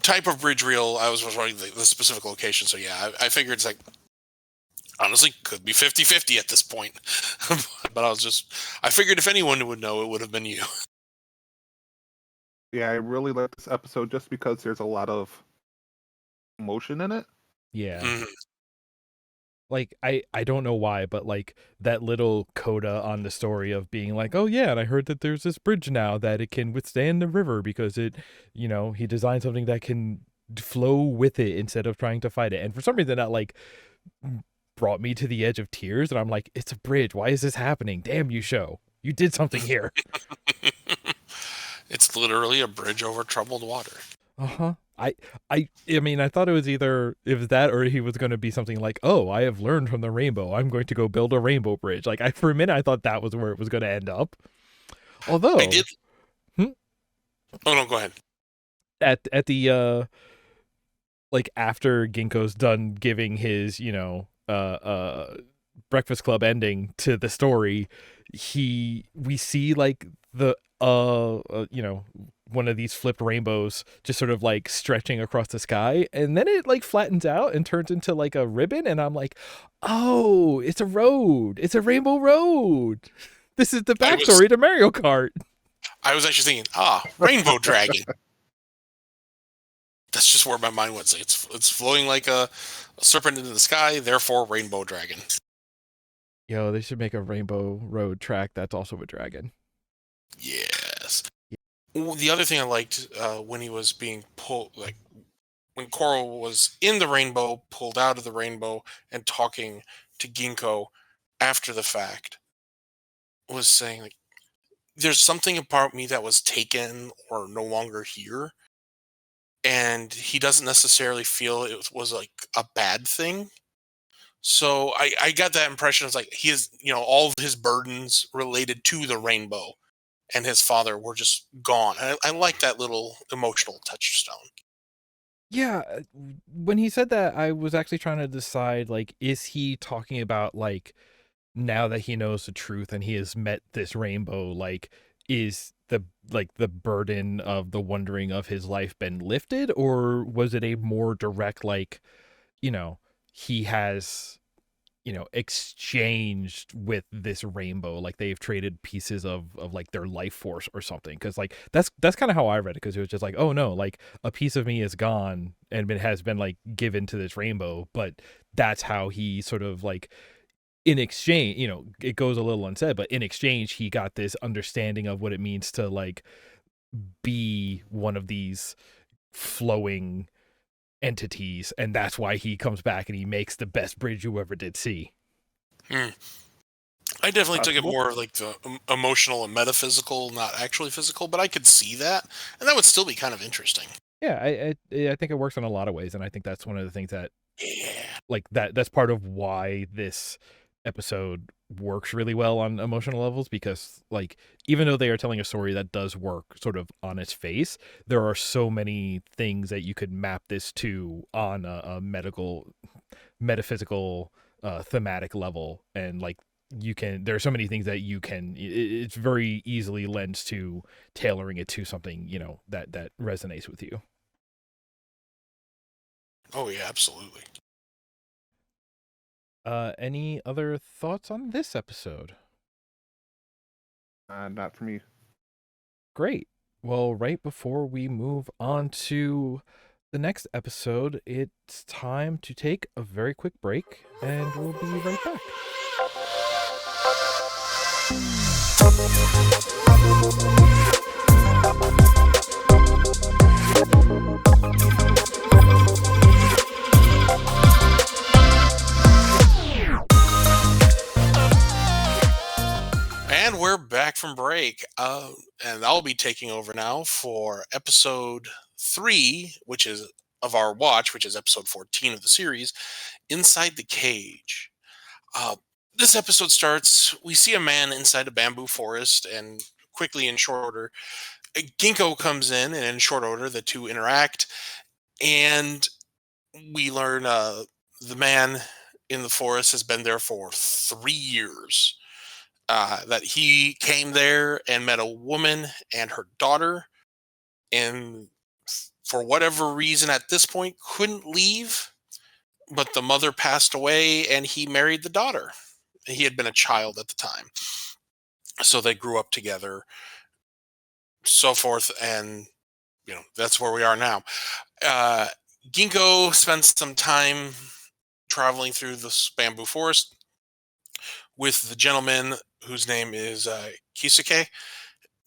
type of bridge reel, I was writing the specific location. So yeah, I figured it's like, honestly, could be 50-50 at this point. But I figured if anyone would know, it would have been you. Yeah, I really like this episode just because there's a lot of emotion in it. Yeah. Mhm. Like I don't know why, but like that little coda on the story of being like, oh yeah, and I heard that there's this bridge now that it can withstand the river because it, you know, he designed something that can flow with it instead of trying to fight it. And for some reason that like brought me to the edge of tears, and I'm like, it's a bridge. Why is this happening? Damn you, show. You did something here. It's literally a bridge over troubled water. Uh-huh. I mean, I thought it was either that or he was going to be something like, oh, I have learned from the rainbow. I'm going to go build a rainbow bridge. Like, for a minute, I thought that was where it was going to end up. Although, I did. Oh no, go ahead. At the like after Ginkgo's done giving his, you know, Breakfast Club ending to the story, we see like the you know, one of these flipped rainbows just sort of like stretching across the sky, and then it like flattens out and turns into like a ribbon, and I'm like, oh, it's a road. It's a rainbow road. This is the backstory to Mario Kart. I was actually thinking, rainbow dragon. That's just where my mind went. It's flowing like a serpent into the sky, therefore rainbow dragon. Yo, they should make a rainbow road track that's also a dragon. Yes. The other thing I liked when he was being pulled, like when Coral was in the rainbow, pulled out of the rainbow, and talking to Ginkgo after the fact, was saying like, "There's something about me that was taken or no longer here," and he doesn't necessarily feel it was like a bad thing. So I got that impression. It's like he is, all of his burdens related to the rainbow and his father were just gone. And I like that little emotional touchstone. Yeah, when he said that, I was actually trying to decide, like, is he talking about, like, now that he knows the truth and he has met this rainbow, like, is the burden of the wondering of his life been lifted? Or was it a more direct, like, he has exchanged with this rainbow, like they've traded pieces of like their life force or something. Because like that's kind of how I read it, because it was just like, oh no, like a piece of me is gone and it has been like given to this rainbow. But that's how he sort of like, in exchange, it goes a little unsaid, but in exchange he got this understanding of what it means to like be one of these flowing entities, and that's why he comes back and he makes the best bridge you ever did see. I definitely took it more like the emotional and metaphysical, not actually physical, but I could see that, and that would still be kind of interesting. Yeah, I think it works in a lot of ways, and I think that's one of the things that, like that's part of why this episode works really well on emotional levels, because like even though they are telling a story that does work sort of on its face, there are so many things that you could map this to on a metaphysical thematic level, and like there are so many things that it's very easily lends to tailoring it to something that resonates with you. Oh yeah, absolutely. Any other thoughts on this episode? Not for me. Great. Well, right before we move on to the next episode, it's time to take a very quick break, and we'll be right back. And we're back from break, and I'll be taking over now for episode 3, which is of our watch, which is episode 14 of the series, Inside the Cage. This episode starts, we see a man inside a bamboo forest, and quickly in short order, Ginkgo comes in, and in short order, the two interact, and we learn the man in the forest has been there for 3 years. That he came there and met a woman and her daughter, and for whatever reason at this point couldn't leave, but the mother passed away and he married the daughter. He had been a child at the time, so they grew up together, so forth, and that's where we are now. Ginkgo spends some time traveling through this bamboo forest with the gentleman whose name is Kisuke,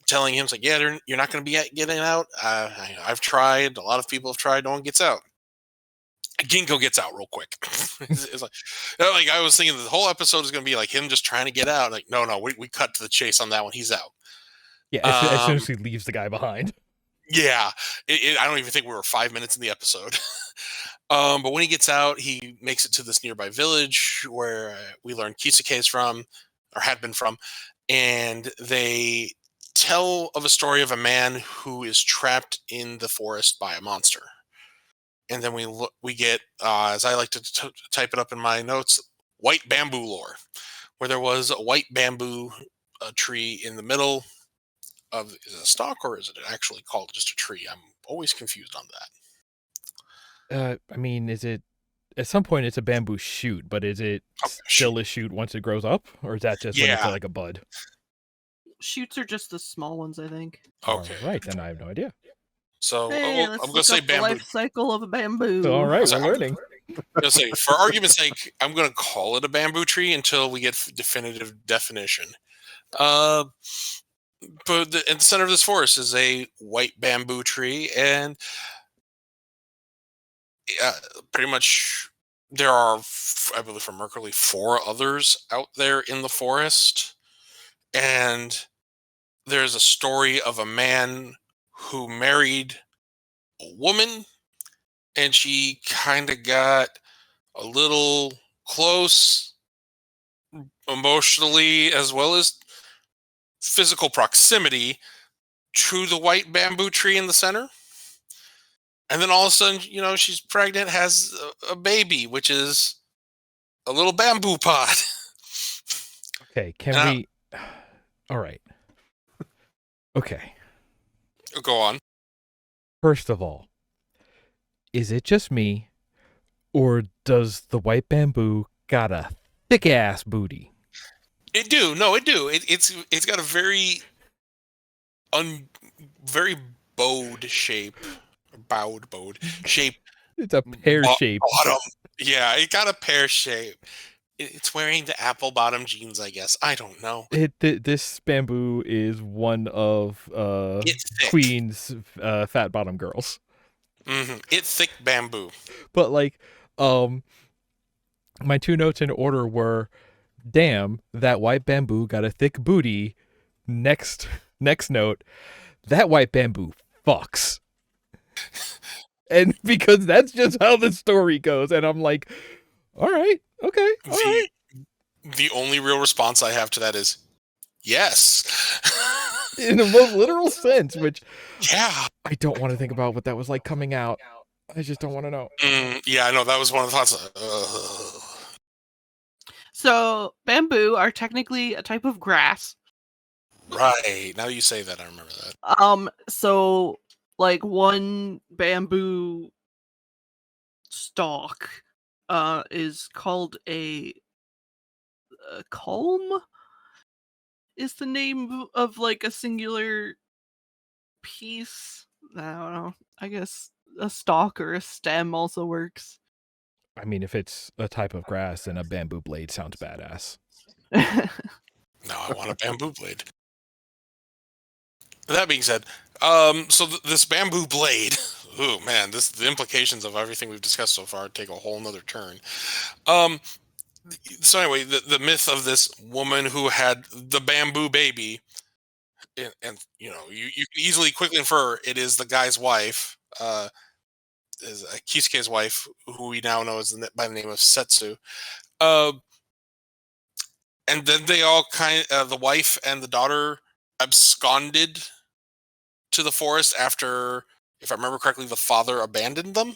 telling him, like, yeah, you're not going to be getting out. I've tried. A lot of people have tried. No one gets out. Ginkgo gets out real quick. It's like I was thinking the whole episode is going to be like him just trying to get out. Like, no, we cut to the chase on that one. He's out. Yeah, as soon as he leaves the guy behind. Yeah, I don't even think we were 5 minutes in the episode. But when he gets out, he makes it to this nearby village where we learn Kisuke is from, or had been from, and they tell of a story of a man who is trapped in the forest by a monster. And then we get, as I like to type it up in my notes, white bamboo lore, where there was a white bamboo tree in the middle of, is it a stalk or is it actually called just a tree? I'm always confused on that. I mean, is it, at some point it's a bamboo shoot, but is it still a shoot once it grows up, or is that just when it's like a bud? Shoots are just the small ones, I think. Okay. All right, then I have no idea. So let's I'm going to say bamboo. The life cycle of a bamboo. So, all right, we're learning. I'm going to say, for argument's sake, I'm going to call it a bamboo tree until we get definitive definition. But in the center of this forest is a white bamboo tree, and pretty much there are, I believe from Mercury, 4 others out there in the forest. And there's a story of a man who married a woman, and she kind of got a little close emotionally as well as physical proximity to the white bamboo tree in the center. And then all of a sudden, she's pregnant, has a baby, which is a little bamboo pod. Okay, can we... All right. Okay. Go on. First of all, is it just me, or does the white bamboo got a thick ass booty. It do. It's got a very very bowed shape. Bowed shape. It's a pear shape. Bottom. Yeah, it got a pear shape. It's wearing the apple bottom jeans, I guess. I don't know. This bamboo is one of Queen's fat bottom girls. Mm-hmm. It's thick bamboo. But like, my two notes in order were, damn, that white bamboo got a thick booty. Next note, that white bamboo fucks. And because that's just how the story goes, and I'm like, all right, okay, all right. The only real response I have to that is yes. In the most literal sense, which yeah, I don't want to think about what that was like coming out. I just don't want to know. Yeah, I know that was one of the thoughts. So bamboo are technically a type of grass. Right. Now you say that, I remember that. So like one bamboo stalk is called a culm, is the name of like a singular piece. I don't know. I guess a stalk or a stem also works. I mean, if it's a type of grass, then a bamboo blade sounds badass. Now I want a bamboo blade. That being said, so this bamboo blade, oh man, the implications of everything we've discussed so far take a whole nother turn. So anyway, the myth of this woman who had the bamboo baby, and you know, you can easily quickly infer it is the guy's wife, is Kisuke's wife, who we now know by the name of Setsu. And then they all the wife and the daughter absconded to the forest after, if I remember correctly, the father abandoned them.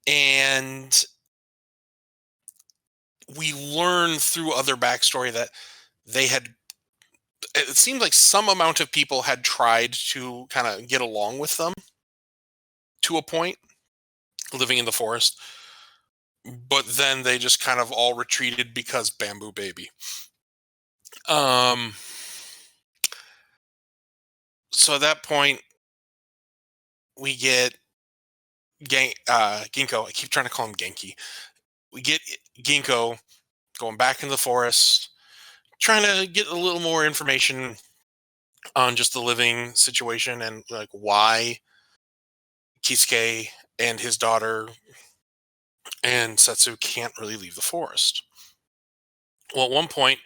And we learn through other backstory that it seemed like some amount of people had tried to kind of get along with them to a point, living in the forest. But then they just kind of all retreated because bamboo baby. So at that point, we get Ginkgo. I keep trying to call him Genki. We get Ginkgo going back into the forest, trying to get a little more information on just the living situation and like why Kisuke and his daughter and Setsu can't really leave the forest. Well, at one point,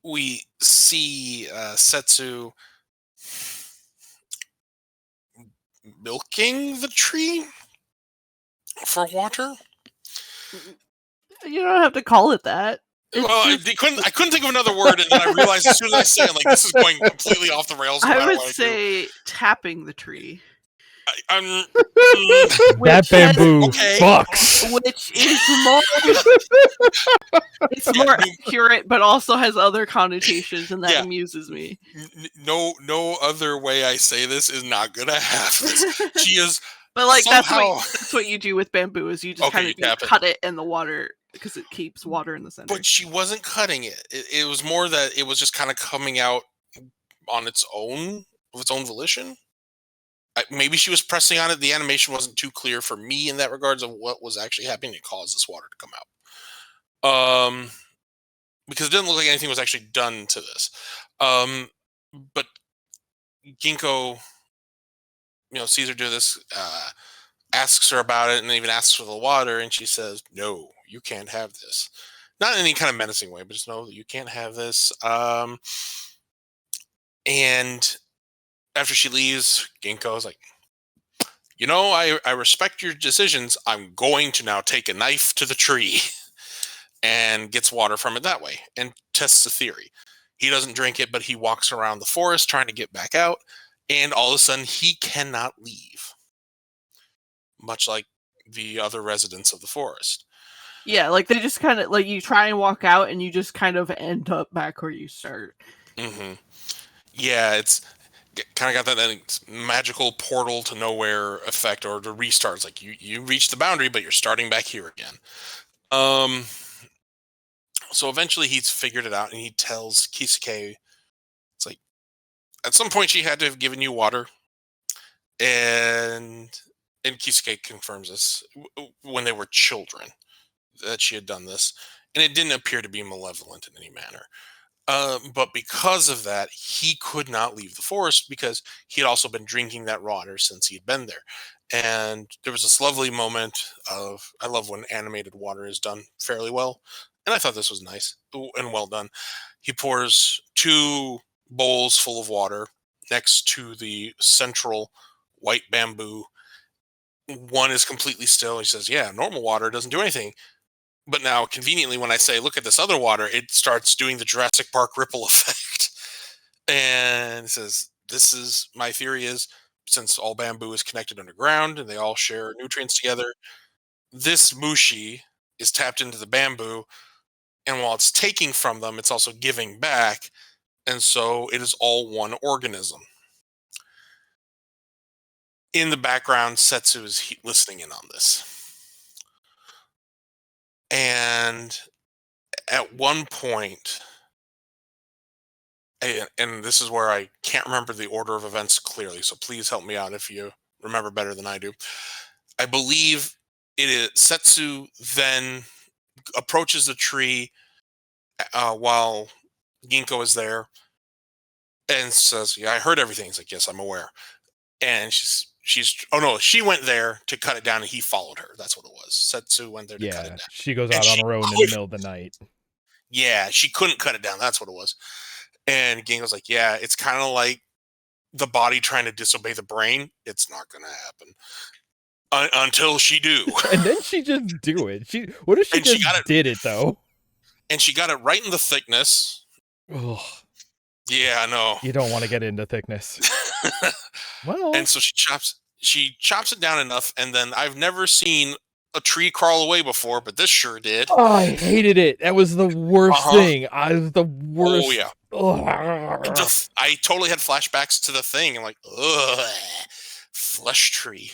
we see Setsu milking the tree for water. You don't have to call it that. I couldn't think of another word, and then I realized as soon as I say it, like, this is going completely off the rails. I would say tapping the tree. That bamboo fucks. Which is more, it's more accurate, but also has other connotations, and that amuses me. No other way I say this is not gonna have this. She is, but like that's what you do with bamboo, is you just kind of cut it in the water because it keeps water in the center. But she wasn't cutting it. It was more that it was just kind of coming out on its own, of its own volition. Maybe she was pressing on it. The animation wasn't too clear for me in that regards of what was actually happening to cause this water to come out. Because it didn't look like anything was actually done to this. But Ginkgo, sees her do this, asks her about it, and even asks for the water, and she says, "No, you can't have this." Not in any kind of menacing way, but just know that you can't have this. And after she leaves, Ginkgo's like, I respect your decisions. I'm going to now take a knife to the tree, and gets water from it that way and tests the theory. He doesn't drink it, but he walks around the forest trying to get back out, and all of a sudden he cannot leave, much like the other residents of the forest. Yeah, like they just kind of, like, you try and walk out and you just kind of end up back where you start. Mm-hmm. Yeah, it's kind of got that magical portal to nowhere effect, or the restarts. Like you reach the boundary, but you're starting back here again. So eventually he's figured it out, and he tells Kisuke, it's like, at some point she had to have given you water, and Kisuke confirms this when they were children that she had done this, and it didn't appear to be malevolent in any manner. But because of that, he could not leave the forest because he had also been drinking that water since he had been there. And there was this lovely moment of, I love when animated water is done fairly well. And I thought this was nice and well done. He pours 2 bowls full of water next to the central white bamboo. One is completely still. He says, yeah, normal water doesn't do anything. But now, conveniently, when I say, look at this other water, it starts doing the Jurassic Park ripple effect. And it says, this is, my theory is, since all bamboo is connected underground and they all share nutrients together, this Mushi is tapped into the bamboo. And while it's taking from them, it's also giving back. And so it is all one organism. In the background, Setsu is listening in on this. And at one point, and this is where I can't remember the order of events clearly, so please help me out if you remember better than I do. I believe it is Setsu then approaches the tree while Ginkgo is there and says, yeah, I heard everything. He's like, yes, I'm aware. And oh no, she went there to cut it down and he followed her. That's what it was. Setsu went there to cut it down. She goes out on her own in the middle of the night. Yeah, she couldn't cut it down. That's what it was. And Ginkgo's like, yeah, it's kind of like the body trying to disobey the brain. It's not going to happen until she do. And then she just do it. What if she just did it though? And she got it right in the thickness. Ugh. Yeah, I know. You don't want to get into thickness. Well, and so she chops it down enough, and then I've never seen a tree crawl away before, but this sure did. Oh, I hated it. That was the worst thing. I was the worst. Oh yeah. I totally had flashbacks to the thing. I'm like, ugh, flesh tree.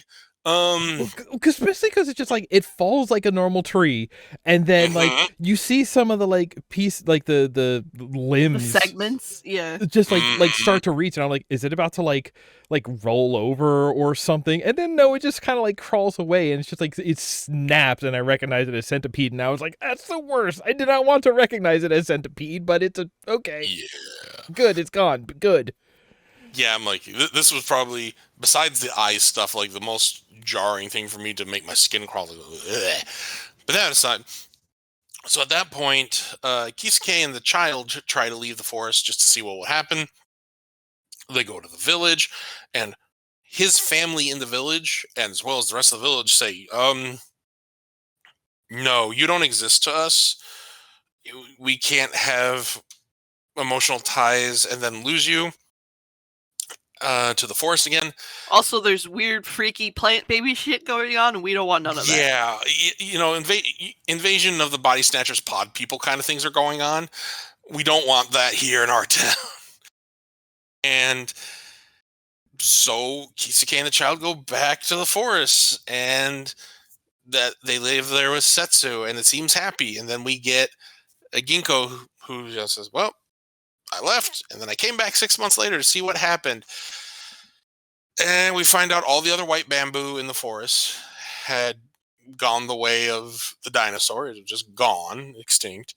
Especially because it's just like it falls like a normal tree, and then like you see some of the like the limbs, the segments, yeah, just like start to reach, and I'm like, is it about to like roll over or something? And then no, it just kind of like crawls away, and it's just like it snaps, and I recognize it as centipede, and I was like, that's the worst. I did not want to recognize it as centipede, but it's okay. Yeah, good, it's gone. Good. Yeah, I'm like, this was probably, besides the eye stuff, like the most jarring thing for me to make my skin crawl. But that aside, so at that point, Kisuke and the child try to leave the forest just to see what will happen. They go to the village, and his family in the village, and as well as the rest of the village, say, no, you don't exist to us. We can't have emotional ties and then lose you. To the forest again. Also, there's weird, freaky plant baby shit going on, and we don't want none of that. Yeah, you know, invasion of the body snatchers pod people kind of things are going on. We don't want that here in our town. And so Kisuke and the child go back to the forest, and that they live there with Setsu, and it seems happy. And then we get a Ginkgo who just says, well, I left, and then I came back 6 months later to see what happened. And we find out all the other white bamboo in the forest had gone the way of the dinosaur. It had just gone, extinct.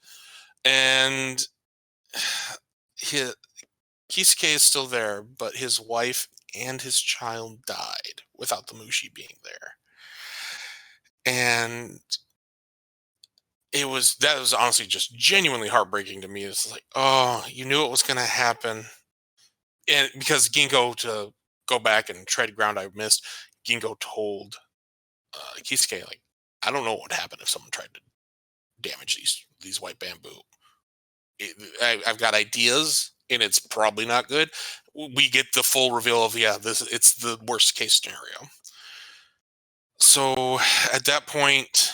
And Kisuke is still there, but his wife and his child died without the Mushi being there. And that was honestly just genuinely heartbreaking to me. It's like, oh, you knew it was going to happen. And because Ginkgo, to go back and tread ground I missed, Ginkgo told Kisuke, like, I don't know what would happen if someone tried to damage these white bamboo. I've got ideas, and it's probably not good. We get the full reveal of, it's the worst case scenario. So at that point,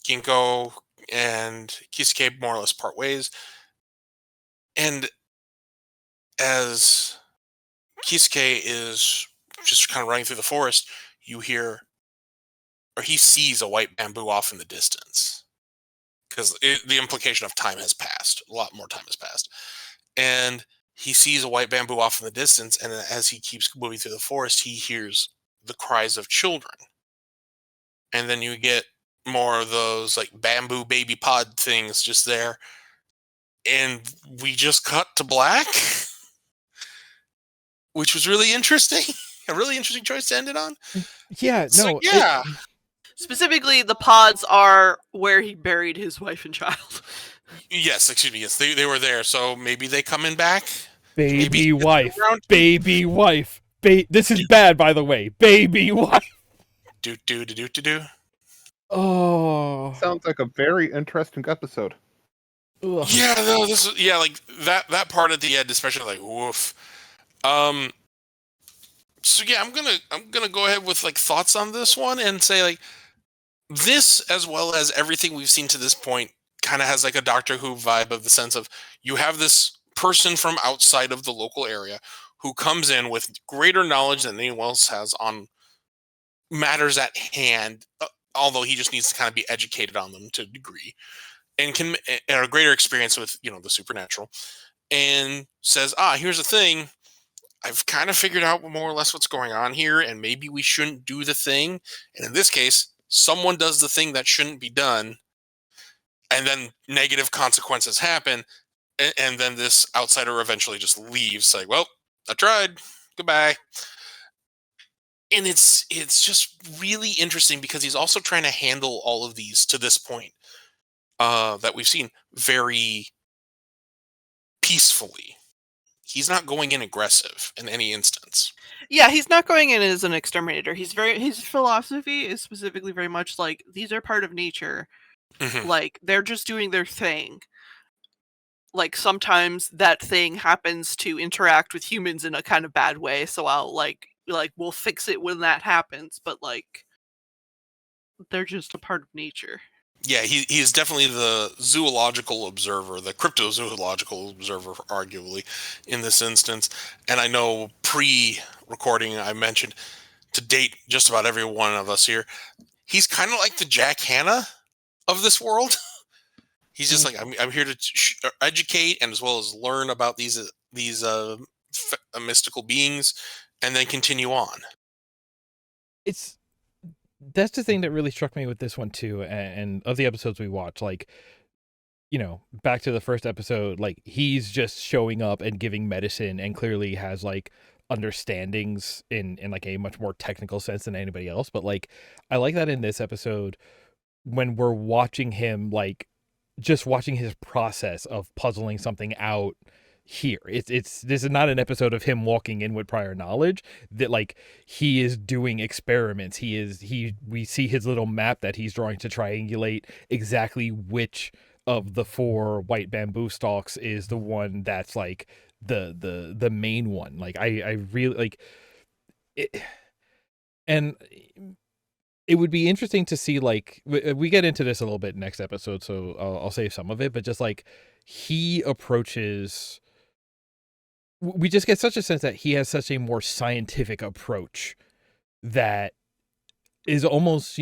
Ginkgo and Kisuke more or less part ways. And as Kisuke is just kind of running through the forest, you hear, or he sees a white bamboo off in the distance. because the implication of time has passed. A lot more time has passed. And he sees a white bamboo off in the distance, and as he keeps moving through the forest, he hears the cries of children. And then you get more of those like bamboo baby pod things just there. And we just cut to black, which was really interesting. A really interesting choice to end it on. Yeah, So, no. yeah. Specifically, the pods are where he buried his wife and child. Yes, excuse me. Yes, they were there. So maybe they coming back. Baby wife. Baby wife. This is bad, by the way. Baby wife. Do do do do do. Oh. Sounds like a very interesting episode. Ugh. Yeah, no, like that part at the end, especially like woof. So yeah, I'm gonna go ahead with like thoughts on this one and say like this, as well as everything we've seen to this point, kind of has like a Doctor Who vibe of the sense of you have this person from outside of the local area who comes in with greater knowledge than anyone else has on matters at hand, although he just needs to kind of be educated on them to a degree, and can a greater experience with the supernatural, and says, here's the thing. I've kind of figured out more or less what's going on here, and maybe we shouldn't do the thing. And in this case, someone does the thing that shouldn't be done, and then negative consequences happen, and then this outsider eventually just leaves, like, well, I tried. Goodbye. And it's just really interesting because he's also trying to handle all of these to this point that we've seen very peacefully. He's not going in aggressive in any instance. Yeah, he's not going in as an exterminator. His philosophy is specifically very much like these are part of nature. Mm-hmm. Like they're just doing their thing. Like sometimes that thing happens to interact with humans in a kind of bad way, so I'll like we'll fix it when that happens, but like they're just a part of nature. Yeah, he's definitely the zoological observer, the cryptozoological observer, arguably, in this instance. And I know pre-recording I mentioned, to date, just about every one of us here, he's kind of like the Jack Hanna of this world. He's just like, I'm here to educate and as well as learn about these mystical beings, and then continue on. That's the thing that really struck me with this one too, and of the episodes we watch, like, back to the first episode, like he's just showing up and giving medicine and clearly has like understandings in like a much more technical sense than anybody else. But like, I like that in this episode when we're watching him, like just watching his process of puzzling something out here. This is not an episode of him walking in with prior knowledge, that like he is doing experiments. We see his little map that he's drawing to triangulate exactly which of the 4 white bamboo stalks is the one that's like the main one. Like I really like it. And it would be interesting to see, like, we get into this a little bit next episode, so I'll save some of it, but just like he approaches, we just get such a sense that he has such a more scientific approach that is almost,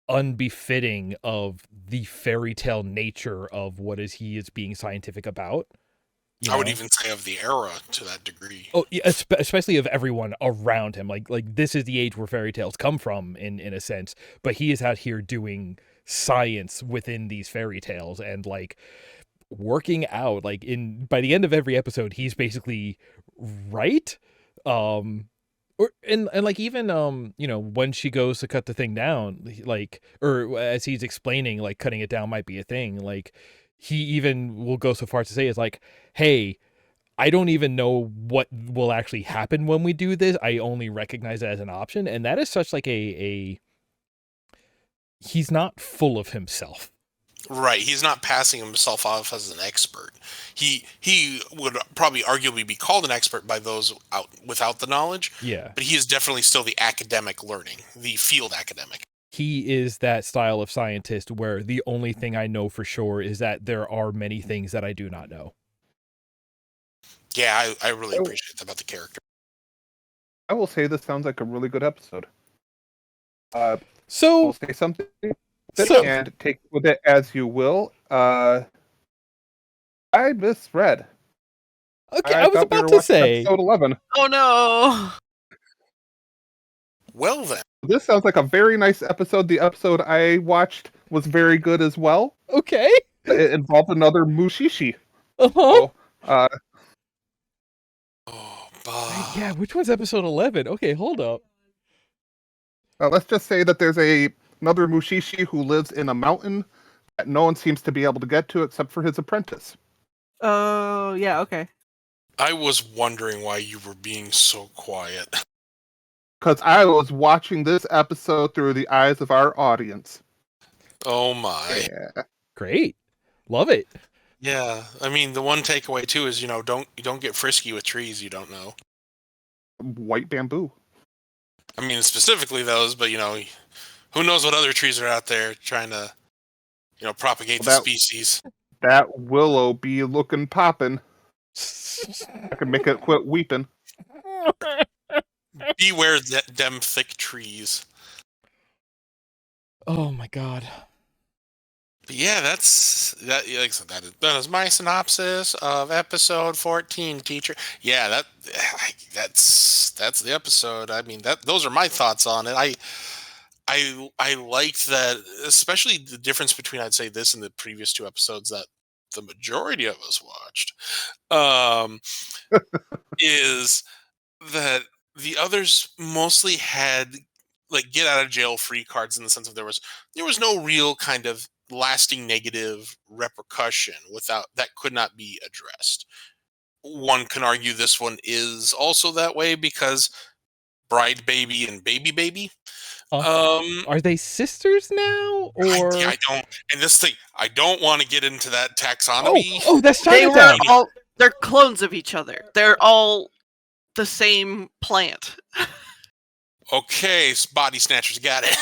unbefitting of the fairy tale nature of what he is being scientific about. I would even say of the era to that degree. Oh, yeah, especially of everyone around him. Like this is the age where fairy tales come from in a sense, but he is out here doing science within these fairy tales and like working out. Like by the end of every episode, he's basically right. And like even when she goes to cut the thing down, like, or as he's explaining, like cutting it down might be a thing. Like he even will go so far to say is like, hey, I don't even know what will actually happen when we do this. I only recognize it as an option. And that is such like he's not full of himself. Right. He's not passing himself off as an expert. He would probably arguably be called an expert by those out without the knowledge. Yeah. But he is definitely still the academic learning, the field academic. He is that style of scientist where the only thing I know for sure is that there are many things that I do not know. Yeah, I really appreciate that about the character. I will say this sounds like a really good episode. So I'll say something. So, and take with it as you will. I misread. okay, I I was thought we about were to watching say. episode 11. Oh no! Well then, This sounds like a very nice episode. The episode I watched was very good as well. Okay. It involved another Mushi-Shi. Uh-huh. So, oh, Wait, yeah, Bob. which one's episode 11? Okay, hold up. let's just say that there's another Mushi-Shi who lives in a mountain that no one seems to be able to get to except for his apprentice. Oh yeah, okay. I was wondering why you were being so quiet. Because I was watching this episode through the eyes of our audience. Oh my. Yeah. Great. Love it. Yeah, I mean the one takeaway too is you don't get frisky with trees you don't know. White bamboo. I mean specifically those, but who knows what other trees are out there trying to propagate the species. That willow be looking poppin'. I can make it quit weeping. Beware them thick trees. Oh my god. But yeah, like I said, that is my synopsis of episode 14, teacher. Yeah, that's the episode. I mean, those are my thoughts on it. I liked that, especially the difference between I'd say this and the previous two episodes that the majority of us watched. Is that the others mostly had like get out of jail free cards in the sense of there was no real kind of lasting negative repercussion without that could not be addressed. One can argue this one is also that way because bride baby and baby baby. Are they sisters now, or I don't. And this thing, I don't want to get into that taxonomy. Oh, that's Chinatown. They're clones of each other. They're all the same plant. Okay, body snatchers got it.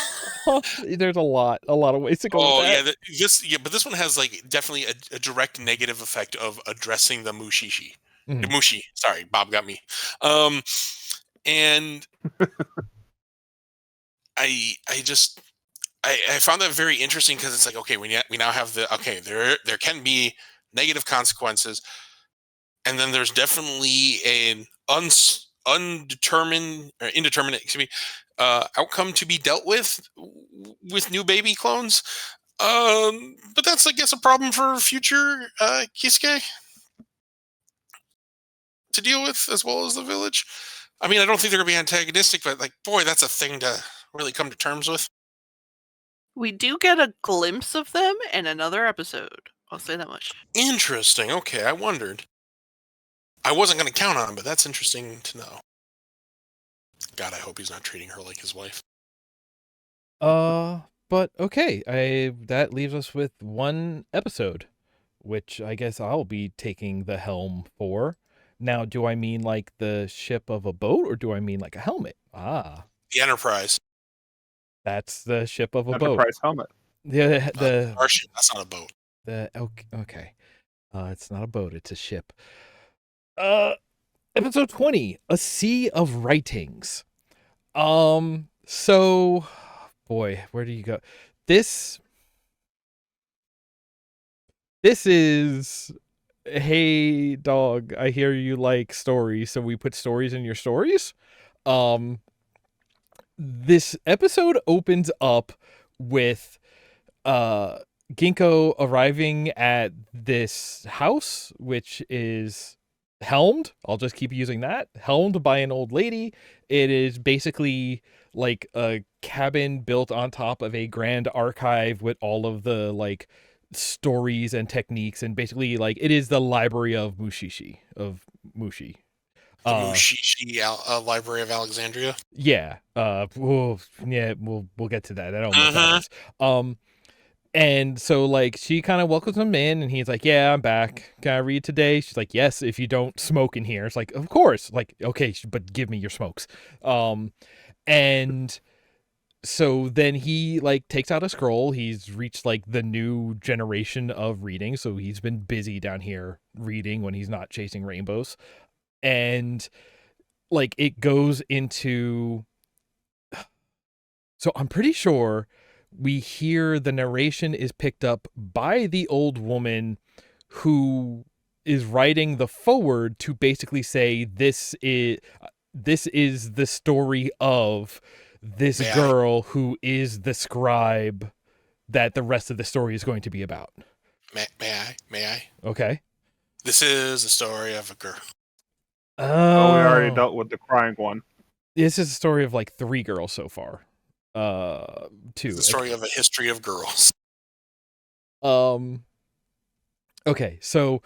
There's a lot of ways to go. Oh with that. yeah, but this one has like definitely a direct negative effect of addressing the Mushi-Shi. Mhm. The Mushi, sorry, Bob got me. And I found that very interesting because it's like, okay, we now have there can be negative consequences, and then there's definitely an indeterminate, outcome to be dealt with new baby clones. But that's, I guess, a problem for future Kisuke to deal with, as well as the village. I mean, I don't think they're going to be antagonistic, but like, boy, that's a thing to really come to terms with. We do get a glimpse of them in another episode. I'll say that much. Interesting. Okay, I wondered. I wasn't going to count on him, but that's interesting to know. God, I hope he's not treating her like his wife. But okay, that leaves us with one episode, which I guess I'll be taking the helm for. Now, do I mean like the ship of a boat, or do I mean like a helmet? The Enterprise. That's the ship of a Enterprise boat. helmet. The Starship. That's not a boat. Okay. It's not a boat, it's a ship. Episode 20, A Sea of Writings. So, boy, where do you go? This is, hey dog, I hear you like stories, so we put stories in your stories. This episode opens up with Ginkgo arriving at this house, which is helmed. I'll just keep using that. Helmed by an old lady. It is basically like a cabin built on top of a grand archive with all of the like stories and techniques, and basically like it is the library of Mushi-Shi, of Mushi. The Mushi-Shi Library of Alexandria. Yeah. We'll get to that. I don't know what that is. And so like she kind of welcomes him in, and he's like, "Yeah, I'm back. Can I read today?" She's like, "Yes, if you don't smoke in here." It's like, "Of course." Like, "Okay, but give me your smokes." And so then he like takes out a scroll. He's reached like the new generation of reading, so he's been busy down here reading when he's not chasing rainbows. And like it goes into, so I'm pretty sure we hear the narration is picked up by the old woman who is writing the foreword to basically say this is the story of this girl who is the scribe that the rest of the story is going to be about. May I? Okay. This is the story of a girl. Oh, we already dealt with the crying one. This is a story of like 3 girls so far. 2. It's the story of a history of girls. Okay, so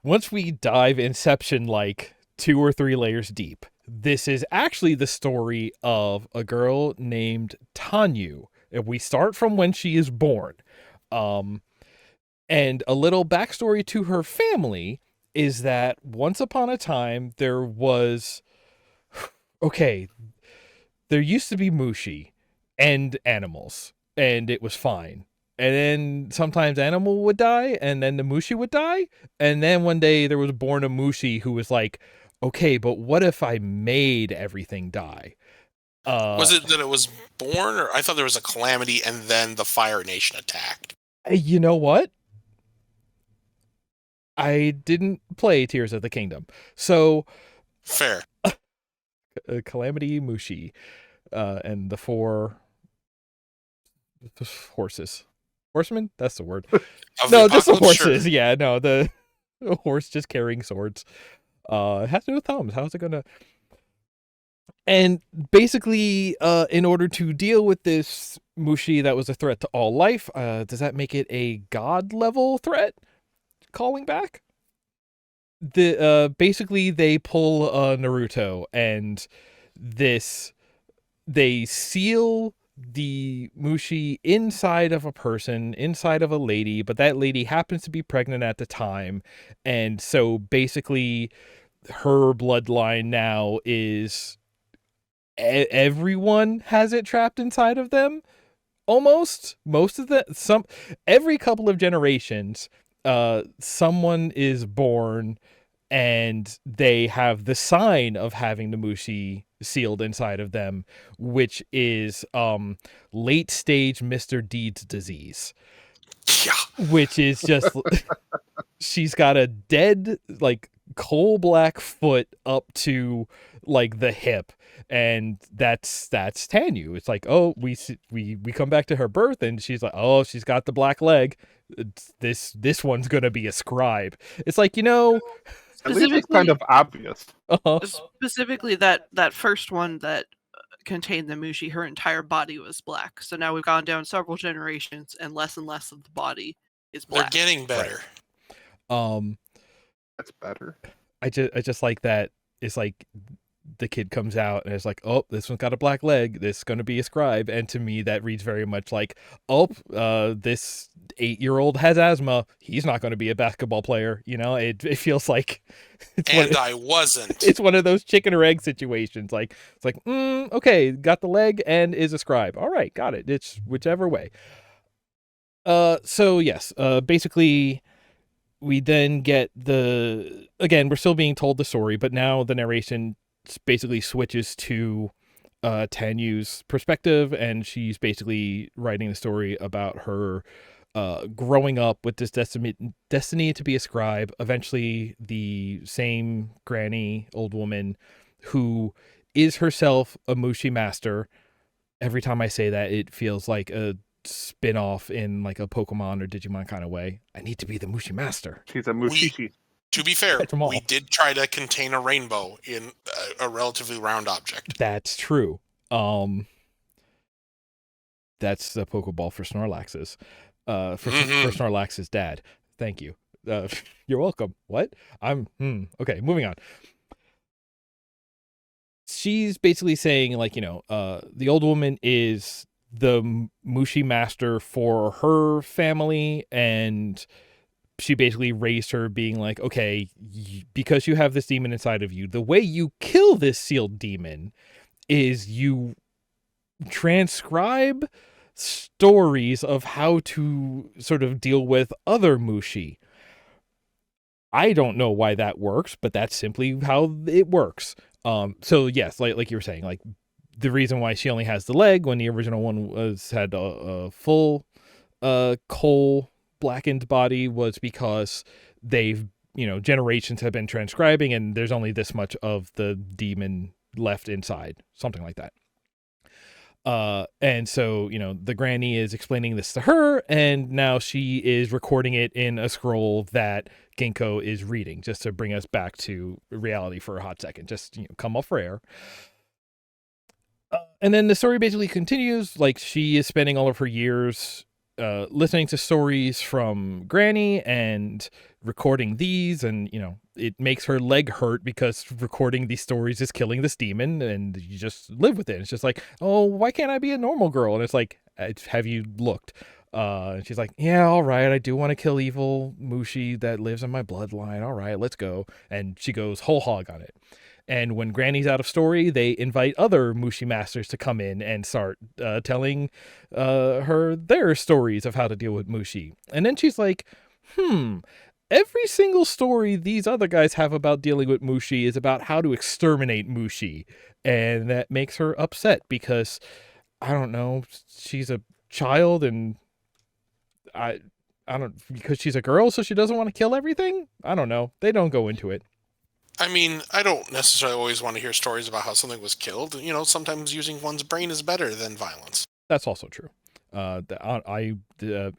once we dive Inception like 2 or 3 layers deep, this is actually the story of a girl named Tanyu. And we start from when she is born. And a little backstory to her family is that once upon a time there was... Okay, there used to be Mushi and animals, and it was fine. And then sometimes animal would die, and then the Mushi would die. And then one day there was born a Mushi who was like, okay, but what if I made everything die? Was it that it was born, or I thought there was a calamity and then the Fire Nation attacked? You know what? I didn't play Tears of the Kingdom. So... Fair. Calamity Mushi. And the 4 horses. Horsemen? That's the word. No, just the horses. Sure. Yeah, no, the horse just carrying swords. It has to do with thumbs. How's it gonna... And basically, in order to deal with this Mushi that was a threat to all life, does that make it a god-level threat? Calling back? Basically, they pull Naruto, and they seal the Mushi inside of a person, inside of a lady, but that lady happens to be pregnant at the time, and so basically her bloodline now is everyone has it trapped inside of them. Almost most of every couple of generations, someone is born and they have the sign of having the Mushi sealed inside of them, which is late stage Mr. Deed's disease. Yeah. Which is just she's got a dead, like, coal black foot up to like the hip, and that's Tanyu. It's like, oh, we come back to her birth and she's like, oh, she's got the black leg. This one's gonna be a scribe. It's like, specifically, it's kind of obvious. Specifically, that first one that contained the Mushi, her entire body was black. So now we've gone down several generations, and less of the body is black. They're getting better. Right. That's better. I just like that. It's like the kid comes out and it's like, oh, this one's got a black leg. This is going to be a scribe. And to me, that reads very much like, oh, this 8-year-old has asthma. He's not going to be a basketball player. It feels like. I wasn't. It's one of those chicken or egg situations. Like, it's like, okay, got the leg and is a scribe. All right, got it. It's whichever way. So yes, basically, we then get again, we're still being told the story, but now the narration basically switches to Tanyu's perspective, and she's basically writing the story about her growing up with this destiny to be a scribe. Eventually, the same granny, old woman, who is herself a Mushi master. Every time I say that, it feels like a spin-off in like a Pokemon or Digimon kind of way. I need to be the Mushi master. She's a Mushi-Shi. To be fair, we did try to contain a rainbow in a relatively round object. That's true. That's the Pokeball for Snorlax's. For Snorlax's dad. Thank you. You're welcome. What? Okay, moving on. She's basically saying, like, the old woman is the Mushi master for her family, and she basically raised her being like, okay, because you have this demon inside of you, the way you kill this sealed demon is you transcribe stories of how to sort of deal with other Mushi. I don't know why that works, but that's simply how it works. So yes, like you were saying, like, the reason why she only has the leg when the original one had a full coal blackened body was because they've, generations have been transcribing and there's only this much of the demon left inside, something like that. And so, the granny is explaining this to her, and now she is recording it in a scroll that Ginkgo is reading, just to bring us back to reality for a hot second, just, come off for air. And then the story basically continues, like she is spending all of her years listening to stories from Granny and recording these, and it makes her leg hurt because recording these stories is killing this demon, and you just live with it. It's just like, oh, why can't I be a normal girl? And it's like, have you looked? And she's like, yeah, all right, I do want to kill evil Mushi that lives in my bloodline. All right, let's go. And she goes whole hog on it. And when Granny's out of story, they invite other Mushi masters to come in and start telling her their stories of how to deal with Mushi. And then she's like, every single story these other guys have about dealing with Mushi is about how to exterminate Mushi. And that makes her upset because, I don't know, she's a child and I don't, because she's a girl, so she doesn't want to kill everything? I don't know. They don't go into it. I mean, I don't necessarily always want to hear stories about how something was killed. Sometimes using one's brain is better than violence. That's also true.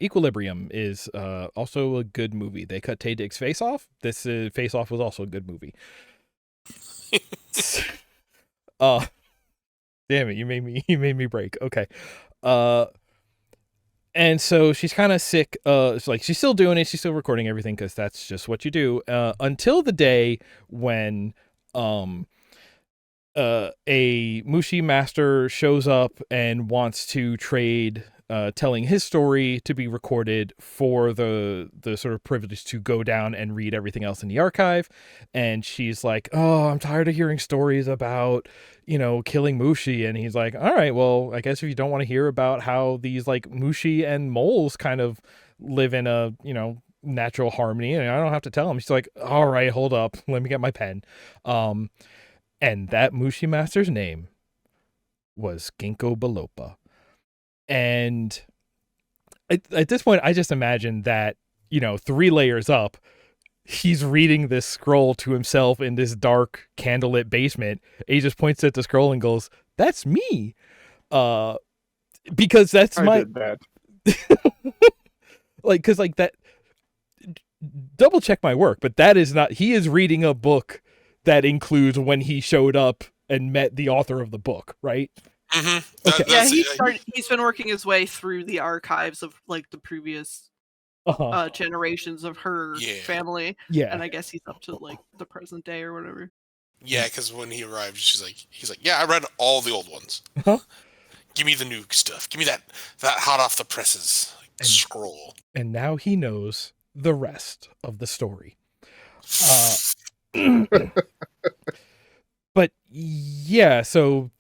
Equilibrium is also a good movie. They cut Tay Diggs' face off. This Face Off was also a good movie. Damn it! You made me break. Okay. And so she's kind of sick. It's like she's still doing it. She's still recording everything because that's just what you do. Until the day when a Mushi master shows up and wants to trade telling his story to be recorded for the sort of privilege to go down and read everything else in the archive. And she's like, oh, I'm tired of hearing stories about, killing Mushi. And he's like, all right, well, I guess if you don't want to hear about how these like Mushi and moles kind of live in a, natural harmony, and I don't have to tell him. She's like, all right, hold up. Let me get my pen. And that Mushi master's name was Ginkgo Biloba. And at this point, I just imagine that, 3 layers up, he's reading this scroll to himself in this dark candlelit basement. He just points at the scroll and goes, that's me. Because that's I did that. because that, double check my work, but that is not, he is reading a book that includes when he showed up and met the author of the book, right? Mm-hmm. Okay. Yeah, he's been working his way through the archives of like the previous generations of her family. Yeah. And I guess he's up to like the present day or whatever. Yeah, because when he arrived, he's like, yeah, I read all the old ones. Give me the new stuff. Give me that hot off the presses scroll. And now he knows the rest of the story. But yeah, so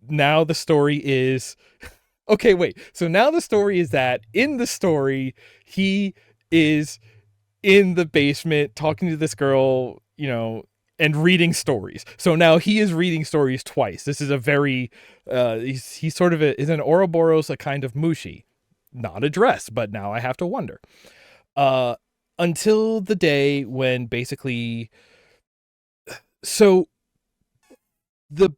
now the story is okay, wait. So now the story is that in the story, he is in the basement talking to this girl, and reading stories. So now he is reading stories twice. This is a very he's sort of is an Ouroboros, a kind of Mushi. Not a dress, but now I have to wonder. Until the day when basically, so the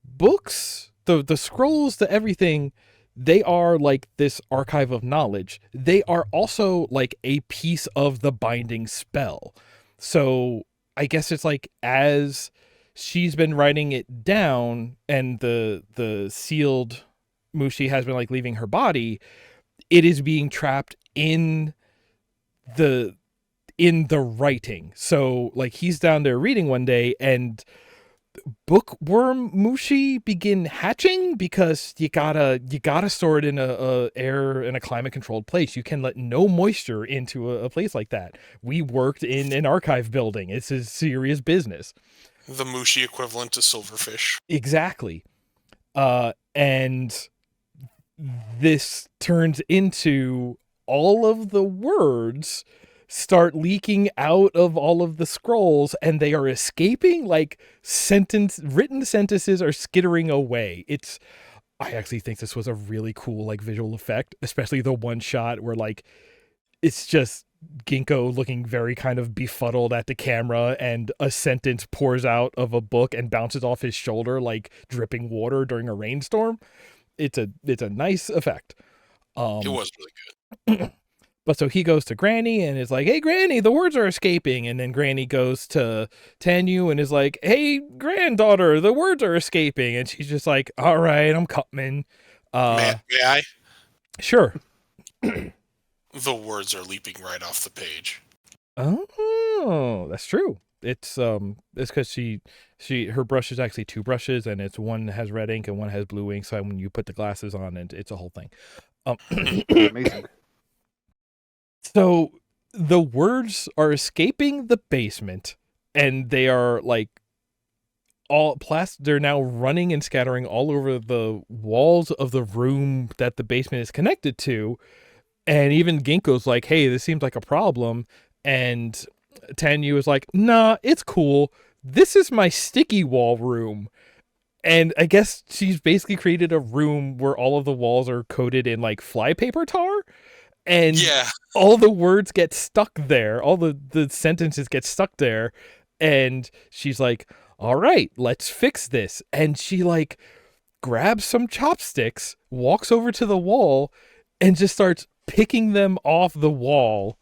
books, the scrolls, the everything, they are like this archive of knowledge. They are also like a piece of the binding spell. So I guess it's like as she's been writing it down and the sealed Mushi has been like leaving her body, it is being trapped in the writing. So like he's down there reading one day and bookworm Mushi begin hatching because you gotta store it in a air in a climate controlled place. You can let no moisture into a place like that. We worked in an archive building. It's a serious business. The Mushi equivalent to silverfish. Exactly. And this turns into all of the words start leaking out of all of the scrolls, and they are escaping. Like written sentences are skittering away. I actually think this was a really cool like visual effect, especially the one shot where like it's just Ginkgo looking very kind of befuddled at the camera, and a sentence pours out of a book and bounces off his shoulder like dripping water during a rainstorm. It's a nice effect. It was really good. But so he goes to Granny and is like, "Hey, Granny, the words are escaping." And then Granny goes to Tanyu and is like, "Hey, granddaughter, the words are escaping." And she's just like, "All right, I'm coming." May I? Sure. The words are leaping right off the page. Oh, that's true. It's because her brush is actually two brushes, and it's one has red ink and one has blue ink. So when you put the glasses on, and it's a whole thing. Amazing. So the words are escaping the basement, and they are like they're now running and scattering all over the walls of the room that the basement is connected to. And even Ginkgo's like, "Hey, this seems like a problem." And Tanyu is like, "Nah, it's cool. This is my sticky wall room." And I guess she's basically created a room where all of the walls are coated in like flypaper tar. And all the words get stuck there. All the sentences get stuck there. And she's like, "All right, let's fix this." And she like grabs some chopsticks, walks over to the wall, and just starts picking them off the wall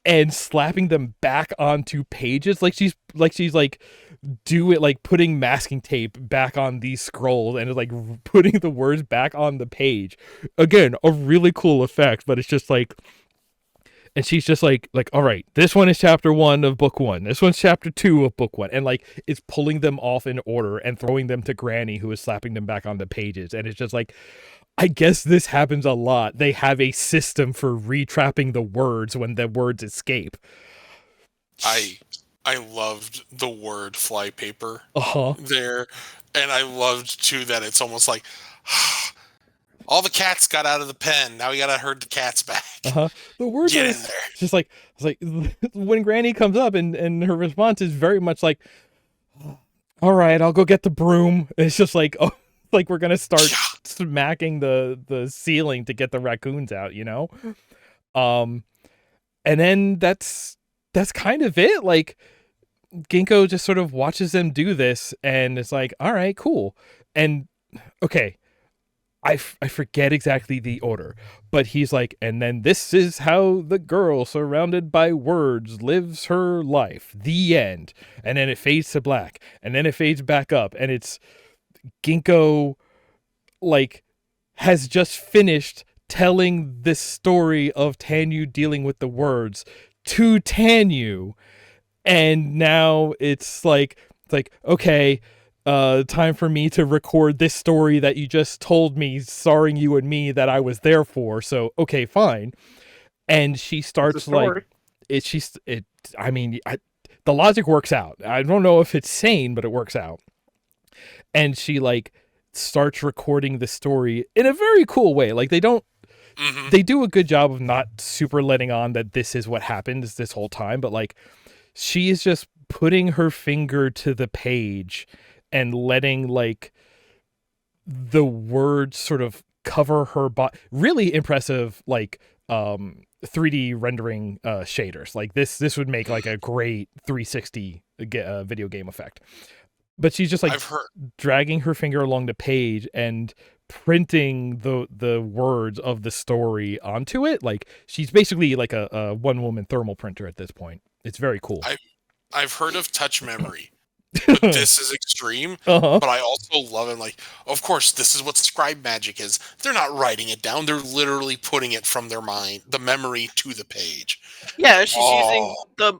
and slapping them back onto pages. Like she's putting masking tape back on these scrolls and is like putting the words back on the page. Again, a really cool effect, but it's just like, and she's just like, "All right, this one is chapter 1 of book 1. This one's chapter 2 of book 1." And like, it's pulling them off in order and throwing them to Granny, who is slapping them back on the pages. And it's just like, I guess this happens a lot. They have a system for retrapping the words when the words escape. I loved the word flypaper Uh-huh. there. And I loved, too, that it's almost like, all the cats got out of the pen. Now we gotta herd the cats back. Uh-huh. The words Get are in there. just like, it's like when Granny comes up and her response is very much like, "All right, I'll go get the broom." It's just like, oh, like we're gonna start smacking the ceiling to get the raccoons out, you know? And then that's kind of it. Like Ginkgo just sort of watches them do this and it's like, "All right, cool." And okay, I forget exactly the order, but he's like, "And then this is how the girl surrounded by words lives her life. The end." And then it fades to black, and then it fades back up, and it's Ginkgo like has just finished telling this story of Tanyu dealing with the words to Tanyu, and now it's like okay, time for me to record this story that you just told me, starring you and me, that I was there for. So okay, fine. And she starts like the logic works out. I don't know if it's sane, but it works out. And she like starts recording the story in a very cool way. Like they do a good job of not super letting on that this is what happened this whole time, but like she is just putting her finger to the page and letting like the words sort of cover her body. Really impressive, like 3D rendering shaders. Like this would make like a great 360 video game effect. But she's just like dragging her finger along the page and printing the words of the story onto it. Like she's basically like a one-woman thermal printer at this point. It's very cool. I've heard of touch memory, but this is extreme. But I also love it. Like, of course, this is what scribe magic is. They're not writing it down. They're literally putting it from their mind, the memory, to the page. Yeah, she's using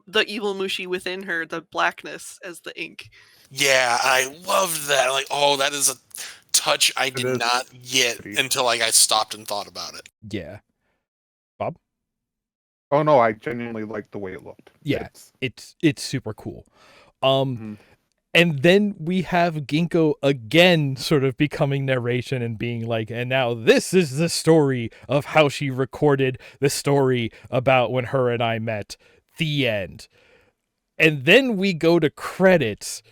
the evil Mushi within her, the blackness, as the ink. Yeah, I loved that. Like, oh, that is a touch I did not get until like I stopped and thought about it. Yeah. Bob? Oh no, I genuinely liked the way it looked. Yeah, it's super cool. And And then we have Ginkgo again sort of becoming narration and being like, and now this is the story of how she recorded the story about when her and I met. The end. And then we go to credits.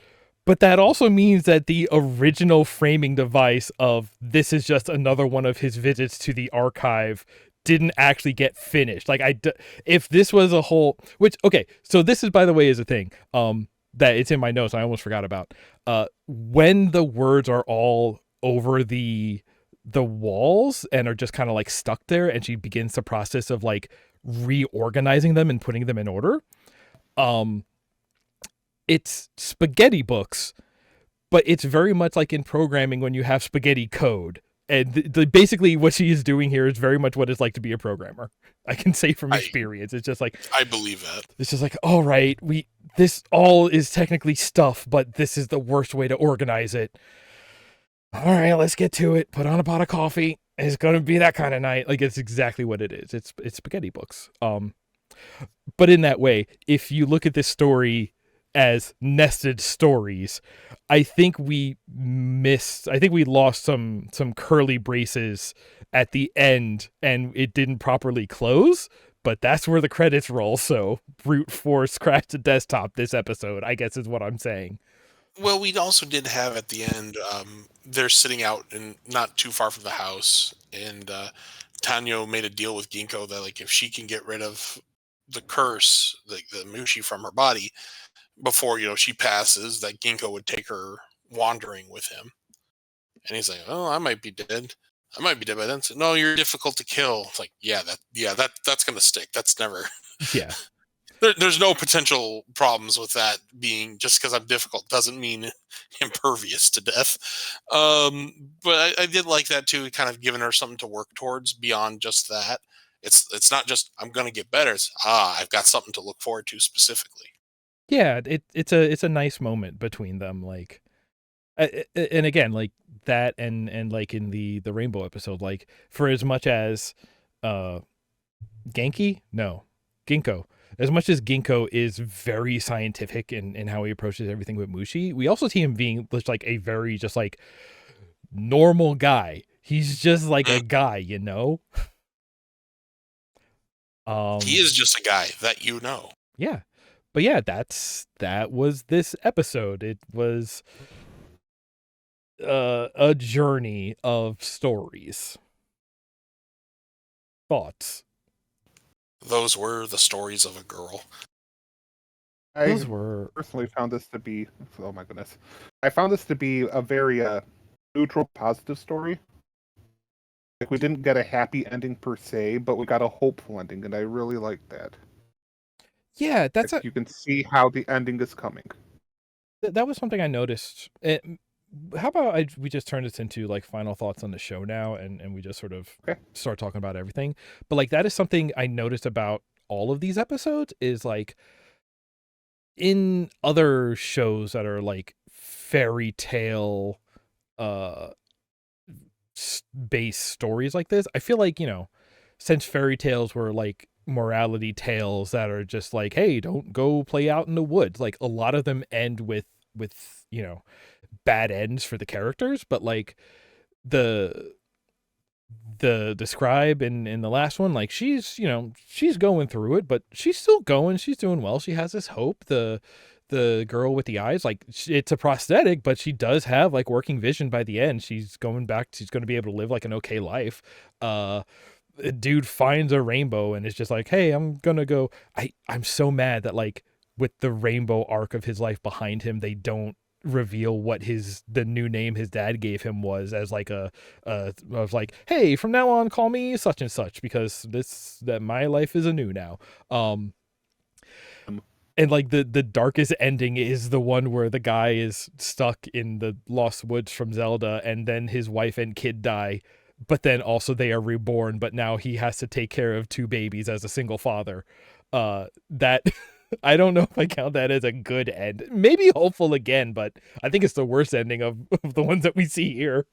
But that also means that the original framing device of this is just another one of his visits to the archive didn't actually get finished. If this was a whole, which, okay, so this is, by the way, is a thing that it's in my notes. I almost forgot about. When the words are all over the walls and are just kind of like stuck there, and she begins the process of like reorganizing them and putting them in order. It's spaghetti books, but it's very much like in programming when you have spaghetti code. And basically what she is doing here is very much what it's like to be a programmer. I can say from experience. It's just like, I believe that. It's just like, all right, this all is technically stuff, but this is the worst way to organize it. All right, let's get to it. Put on a pot of coffee. It's going to be that kind of night. Like, it's exactly what it is. It's spaghetti books. But in that way, if you look at this story as nested stories, I think we lost some curly braces at the end and it didn't properly close, but that's where the credits roll. So brute force crash the desktop this episode, I guess is what I'm saying. Well, we also did have at the end, they're sitting out and not too far from the house, and Tanyo made a deal with Ginkgo that like if she can get rid of the curse, like the Mushi from her body, before she passes, that Ginkgo would take her wandering with him. And he's like, "Oh, I might be dead. I might be dead by then." So, "No, you're difficult to kill." It's like, that's gonna stick. That's never. Yeah. There's no potential problems with that being just because I'm difficult doesn't mean impervious to death. But I did like that too, kind of giving her something to work towards beyond just that. It's not just I'm gonna get better. It's I've got something to look forward to specifically. Yeah, it's a nice moment between them, like, and again, like that, and like in the Rainbow episode, like for as much as Ginkgo, as much as Ginkgo is very scientific in how he approaches everything with Mushi, we also see him being just like a very just like normal guy. He's just like a guy, He is just a guy that you know. Yeah. But yeah, that was this episode. It was a journey of stories. Thoughts? Those were the stories of a girl. Those were personally found this to be, oh my goodness, I found this to be a very neutral, positive story. Like, we didn't get a happy ending per se, but we got a hopeful ending, and I really liked that. Yeah, you can see how the ending is coming. That was something I noticed. How about we just turn this into like final thoughts on the show now, and we just sort of start talking about everything. But like that is something I noticed about all of these episodes is like in other shows that are like fairy tale based stories like this, I feel like, since fairy tales were like morality tales that are just like, hey, don't go play out in the woods, like a lot of them end with bad ends for the characters, but like the scribe in the last one, like she's going through it, but she's still going, she's doing well, she has this hope. The girl with the eyes, like it's a prosthetic, but she does have like working vision by the end. She's going to be able to live like an okay life. Dude finds a rainbow and is just like, hey, I'm gonna go. I'm so mad that like with the rainbow arc of his life behind him, they don't reveal what the new name his dad gave him was, as like of like, hey, from now on call me such and such, because that my life is anew now. And like the darkest ending is the one where the guy is stuck in the Lost Woods from Zelda, and then his wife and kid die, but then also they are reborn, but now he has to take care of 2 babies as a single father. That I don't know if I count that as a good end. Maybe hopeful again, but I think it's the worst ending of the ones that we see here.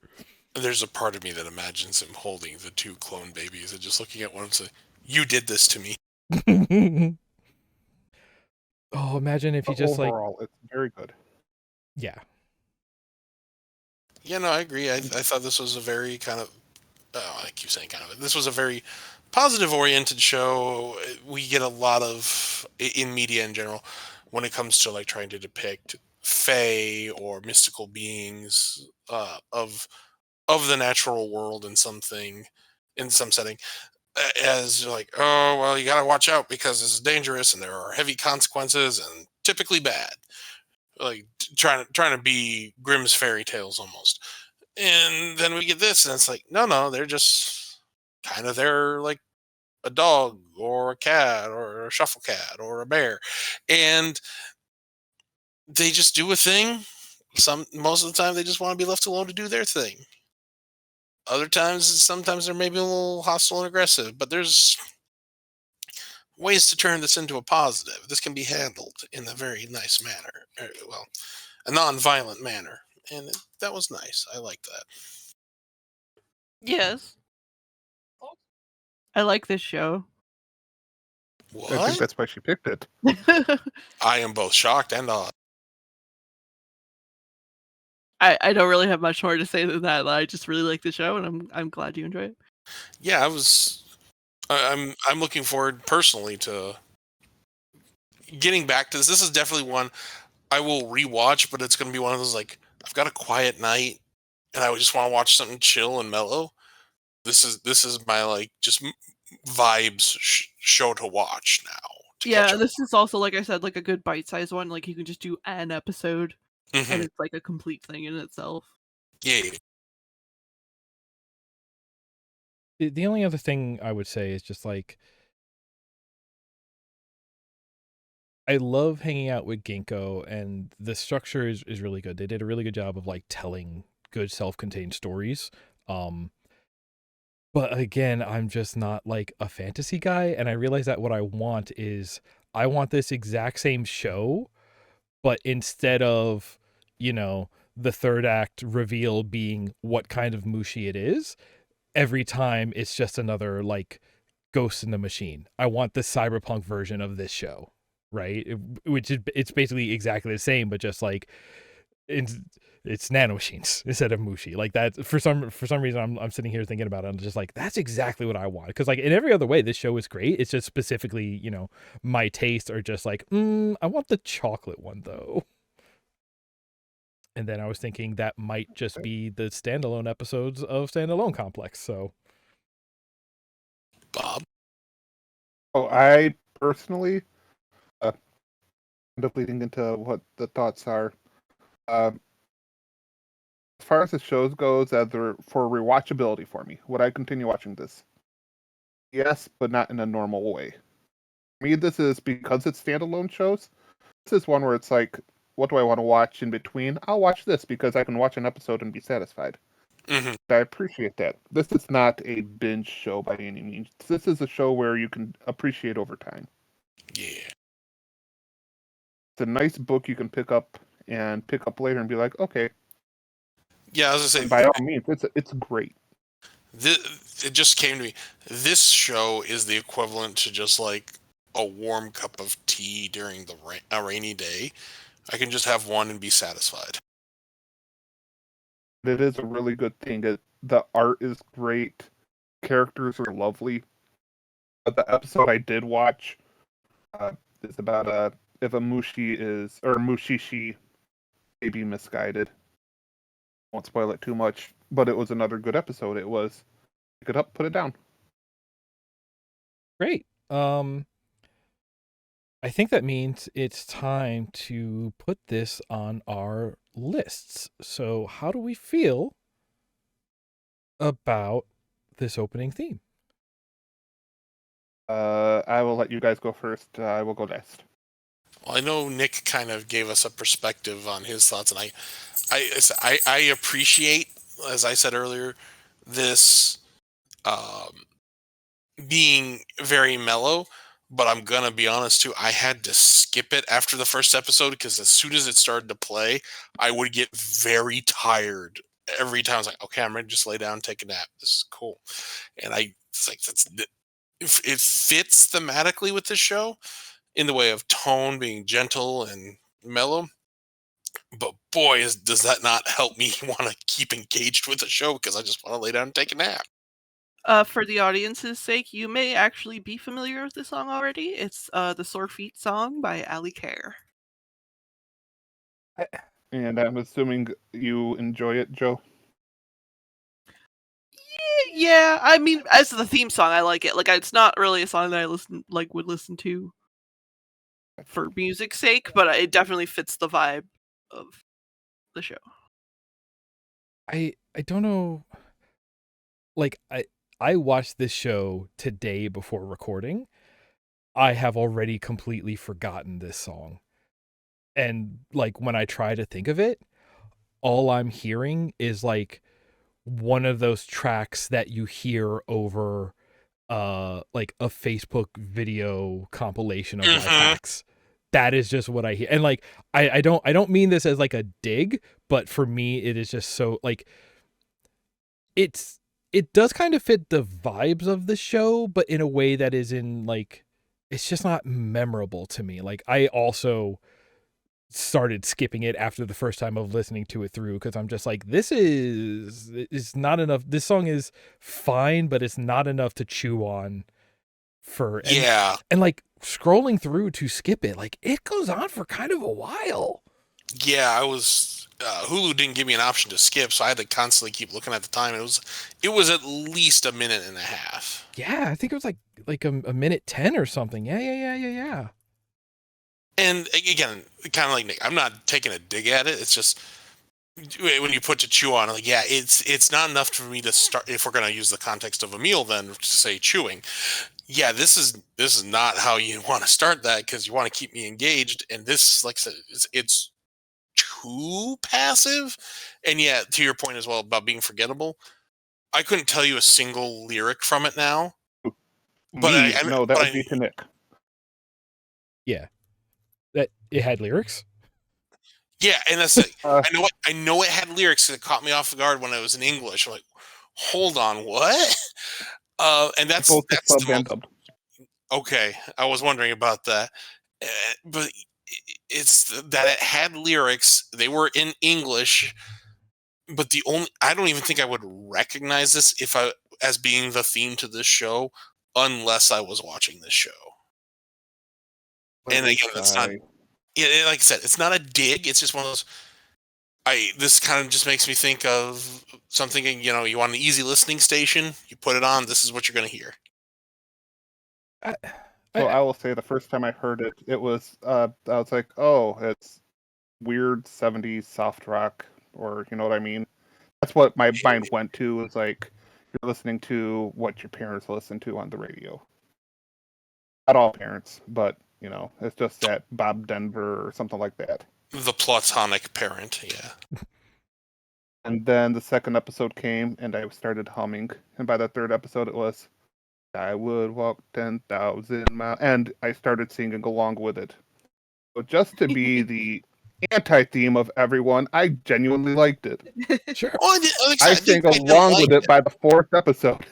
There's a part of me that imagines him holding the 2 clone babies and just looking at one and saying, "You did this to me." Oh, imagine if he just overall, it's very good. Yeah. Yeah, no, I agree. I thought this was a very kind of, I keep saying kind of, this was a very positive oriented show. We get a lot of, in media in general, when it comes to like trying to depict fae or mystical beings of the natural world in something, in some setting, as like, oh, well, you got to watch out because this is dangerous and there are heavy consequences and typically bad. Like trying to be Grimm's fairy tales almost. And then we get this, and it's like, no, they're just kind of there, like a dog or a cat or a shuffle cat or a bear, and they just do a thing. Most of the time, they just want to be left alone to do their thing. Other times, sometimes they're maybe a little hostile and aggressive, but there's ways to turn this into a positive. This can be handled in a very nice manner. Well, a non-violent manner, and that was nice. I like that. Yes. I like this show. What? I think that's why she picked it. I am both shocked and awed. I don't really have much more to say than that. I just really like the show, and I'm glad you enjoy it. Yeah, I'm looking forward personally to getting back to this. This is definitely one I will rewatch, but it's going to be one of those like I've got a quiet night and I just want to watch something chill and mellow. This is my like just vibes show to watch now. Yeah, this is also, like I said, like a good bite-sized one. Like you can just do an episode, and it's like a complete thing in itself. Yeah. The only other thing I would say is just like, I love hanging out with Ginkgo, and the structure is really good. They did a really good job of like telling good self-contained stories. But again, I'm just not like a fantasy guy, and I realize that what I want is I want this exact same show, but instead of, the third act reveal being what kind of Mushi it is, every time it's just another like Ghost in the Machine. I want the cyberpunk version of this show, right? It's basically exactly the same, but just like it's nanomachines instead of Mushi. Like that for some reason I'm sitting here thinking about it. I'm just like, that's exactly what I want. Because like in every other way, this show is great. It's just specifically, my tastes are just like, I want the chocolate one though. And then I was thinking that might just be the standalone episodes of Standalone Complex. So, Bob. Oh, I personally end up leading into what the thoughts are. As far as the shows goes, as for rewatchability for me, would I continue watching this? Yes, but not in a normal way. For me, this is because it's standalone shows. This is one where it's like, what do I want to watch in between? I'll watch this because I can watch an episode and be satisfied. Mm-hmm. I appreciate that. This is not a binge show by any means. This is a show where you can appreciate over time. Yeah. It's a nice book you can pick up later and be like, okay. Yeah, I was gonna say, and by all means, it's great. It just came to me. This show is the equivalent to just like a warm cup of tea during a rainy day. I can just have one and be satisfied. It is a really good thing. The art is great. Characters are lovely. But the episode I did watch is about if a Mushi-Shi may be misguided. Won't spoil it too much, but it was another good episode. It was pick it up, put it down. Great. I think that means it's time to put this on our lists. So, how do we feel about this opening theme? I will let you guys go first. I will go next. Well, I know Nick kind of gave us a perspective on his thoughts, and I appreciate, as I said earlier, this being very mellow. But I'm gonna be honest too. I had to skip it after the first episode because as soon as it started to play, I would get very tired every time. I was like, okay, I'm ready to just lay down and take a nap. This is cool, and it's like it fits thematically with the show in the way of tone being gentle and mellow. But boy, does that not help me want to keep engaged with the show, because I just want to lay down and take a nap. For the audience's sake, you may actually be familiar with the song already. It's the Sore Feet song by Ali Care. And I'm assuming you enjoy it, Joe? Yeah, I mean, as the theme song, I like it. Like, it's not really a song that I would listen to for music's sake, but it definitely fits the vibe of the show. I don't know. Like, I watched this show today before recording. I have already completely forgotten this song. And like when I try to think of it, all I'm hearing is like one of those tracks that you hear over like a Facebook video compilation of life hacks. That is just what I hear. And like I don't mean this as like a dig, but for me it is just so like it does kind of fit the vibes of the show, but in a way that is in like it's just not memorable to me. Like I also started skipping it after the first time of listening to it through, because I'm just like, this is not enough. This song is fine, but it's not enough to chew on for and like scrolling through to skip it, like it goes on for kind of a while. Yeah, I was Hulu didn't give me an option to skip, so I had to constantly keep looking at the time. It was at least a minute and a half. Yeah, I think it was like a minute 10 or something. Yeah. And again, kind of like Nick, I'm not taking a dig at it. It's just when you put to chew on, like, yeah, it's not enough for me to start. If we're going to use the context of a meal, then to say chewing, yeah, this is not how you want to start that, because you want to keep me engaged. And this, like I said, it's too passive. And yeah, to your point as well about being forgettable, I couldn't tell you a single lyric from it now. But no, that would be to Nick. Yeah, that it had lyrics. Yeah, and that's it. I know it had lyrics that caught me off guard when it was in English. I'm like, hold on, what? And that's the okay. I was wondering about that, but it's that it had lyrics. They were in English, but I don't even think I would recognize this as being the theme to this show unless I was watching this show. And again, it's not. Yeah, like I said, it's not a dig. It's just one of those. This kind of just makes me think of something. You want an easy listening station. You put it on. This is what you're going to hear. I will say the first time I heard it, it was I was like, oh, it's weird 70s soft rock, or you know what I mean. That's what my mind went to. It's like you're listening to what your parents listen to on the radio. Not all parents, but it's just that Bob Denver or something like that. The platonic parent, yeah. And then the second episode came, and I started humming. And by the third episode, it was, I would walk 10,000 miles. And I started singing along with it. So just to be the anti-theme of everyone, I genuinely liked it. Sure. I sang along with it by the fourth episode.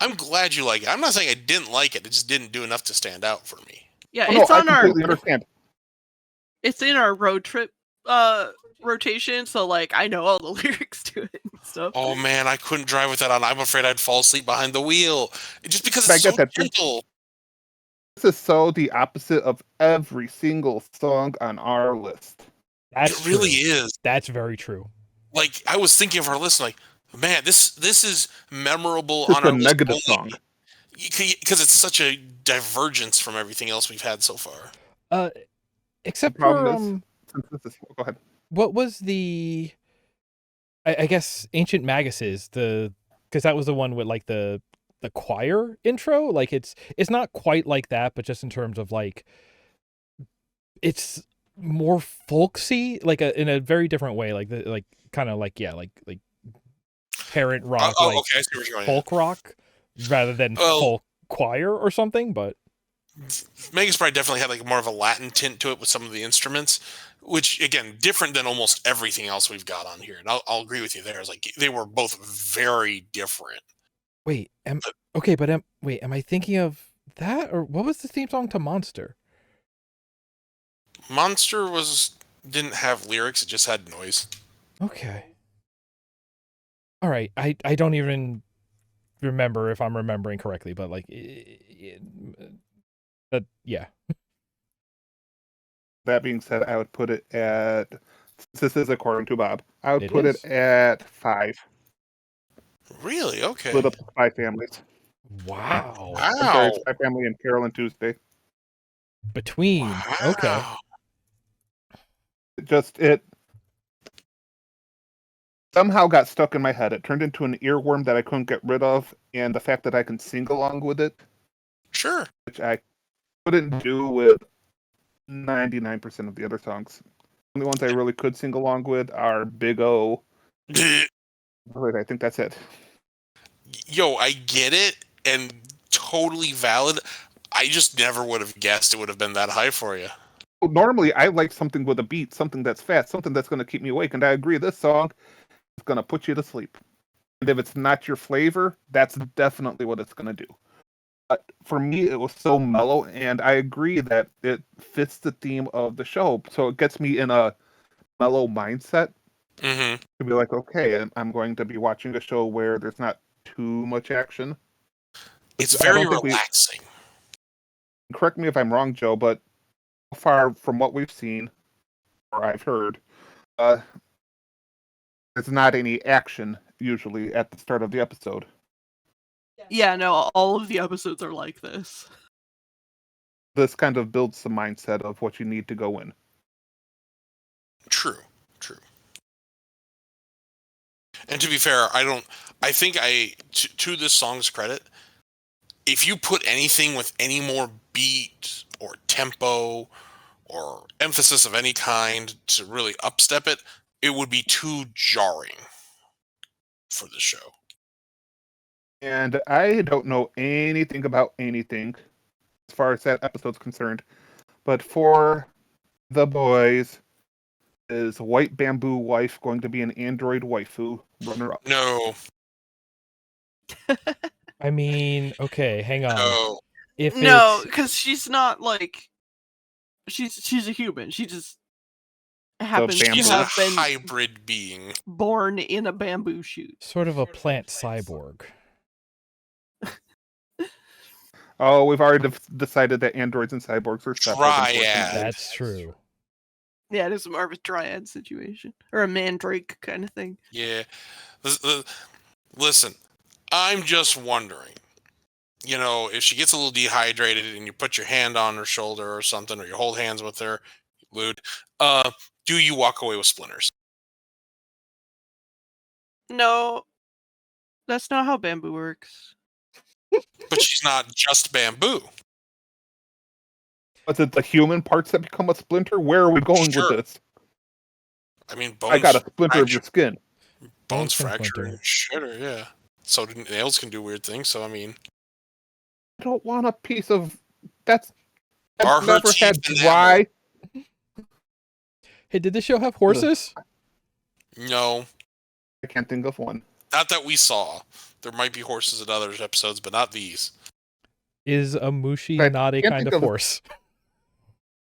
I'm glad you like it. I'm not saying I didn't like it. It just didn't do enough to stand out for me. Yeah, it's on I completely understand. It's in our road trip rotation, so like I know all the lyrics to it and stuff. Oh man, I couldn't drive with that on. I'm afraid I'd fall asleep behind the wheel. Just because it's so gentle. This is so the opposite of every single song on our list. It really is. That's very true. Like, I was thinking of our list, like, man, this is memorable on our list. It's a negative song. Because it's such a divergence from everything else we've had so far. Except for go ahead. What was the? I guess Ancient Magus's because that was the one with like the choir intro. Like it's not quite like that, but just in terms of like it's more folksy, like in a very different way, like kind of like parent rock, okay, I see where you're going, folk rock rather than folk choir or something. But Megas Pride definitely had like more of a Latin tint to it with some of the instruments, which again, different than almost everything else we've got on here. And I'll agree with you there. It's like they were both very different. Wait, am I thinking of that, or what was the theme song to Monster? Monster was didn't have lyrics; it just had noise. Okay. All right. I don't even remember if I'm remembering correctly, but like, yeah. That being said, I would put it at, since this is according to Bob, I would put is? it at 5. Really? Okay. Split up the Spy Families. Wow. I'm sorry, Spy Family and Carol and Tuesday. Between. Wow. Okay. It somehow got stuck in my head. It turned into an earworm that I couldn't get rid of, and the fact that I can sing along with it, Sure. which I couldn't do with 99% of the other songs. The only ones I really could sing along with are Big O. I think that's it. Yo, I get it, and totally valid. I just never would have guessed it would have been that high for you. Normally, I like something with a beat, something that's fast, something that's going to keep me awake, and I agree, this song is going to put you to sleep. And if it's not your flavor, that's definitely what it's going to do. But for me, it was so mellow, and I agree that it fits the theme of the show, so it gets me in a mellow mindset Mm-hmm. to be like, okay, I'm going to be watching a show where there's not too much action. It's very relaxing. Correct me if I'm wrong, Joe, but so far from what we've seen, or I've heard, there's not any action usually at the start of the episode. Yeah, no, all of the episodes are like this. This kind of builds the mindset of what you need to go in. True. And to be fair, I think to this song's credit, if you put anything with any more beat or tempo or emphasis of any kind to really upstep it, it would be too jarring for the show. And I don't know anything about anything as far as that episode's concerned, but for the boys, is White Bamboo Wife going to be an android waifu runner-up? No. I mean, okay, hang on. No. No, because she's not like she's a human. She just happens to She's have a been hybrid being. born in a bamboo shoot. Sort of a plant cyborg. Oh, we've already decided that androids and cyborgs are separate. Triad. That's true. Yeah, it is more of a triad situation. Or a mandrake kind of thing. Yeah. Listen, I'm just wondering, if she gets a little dehydrated and you put your hand on her shoulder or something, or you hold hands with her, lewd, do you walk away with splinters? No, that's not how bamboo works. But she's not just bamboo. Is it the human parts that become a splinter? Where are we going with this? I mean, bones. I got a splinter of your skin. Bones can fracture splinter. and shitter, yeah. So nails can do weird things. So I mean, I don't want a piece of that's Are her never had teeth dry. Hey, did the show have horses? no, I can't think of one. not that we saw. There might be horses in other episodes, but not these. Is a Mushi I not a can't kind think of of- horse?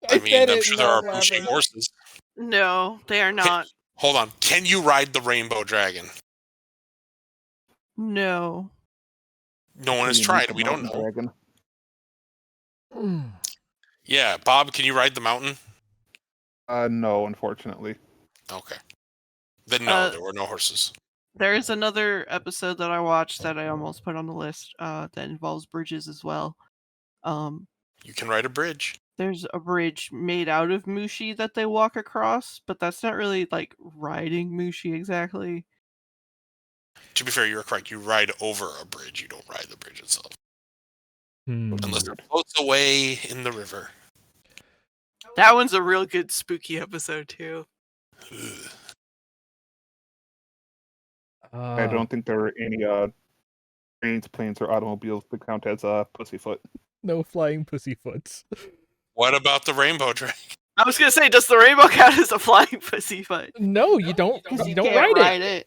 I mean, I'm sure there are Mushi horses. No, they are not. Hold on. Can you ride the rainbow dragon? No. No one has tried. We don't know. Dragon. Yeah, Bob, can you ride the mountain? No, unfortunately. Okay. Then no, there were no horses. There is another episode that I watched that I almost put on the list that involves bridges as well. You can ride a bridge. There's a bridge made out of Mushi that they walk across, but that's not really like riding Mushi exactly. To be fair, you're correct. You ride over a bridge. You don't ride the bridge itself. Unless it floats away in the river. That one's a real good spooky episode too. Ugh. I don't think there are any trains, planes, or automobiles that count as pussyfoot. No flying pussyfoots. What about the rainbow dragon? I was gonna say, does the rainbow count as a flying pussyfoot? No, you don't. Because you don't can't ride it.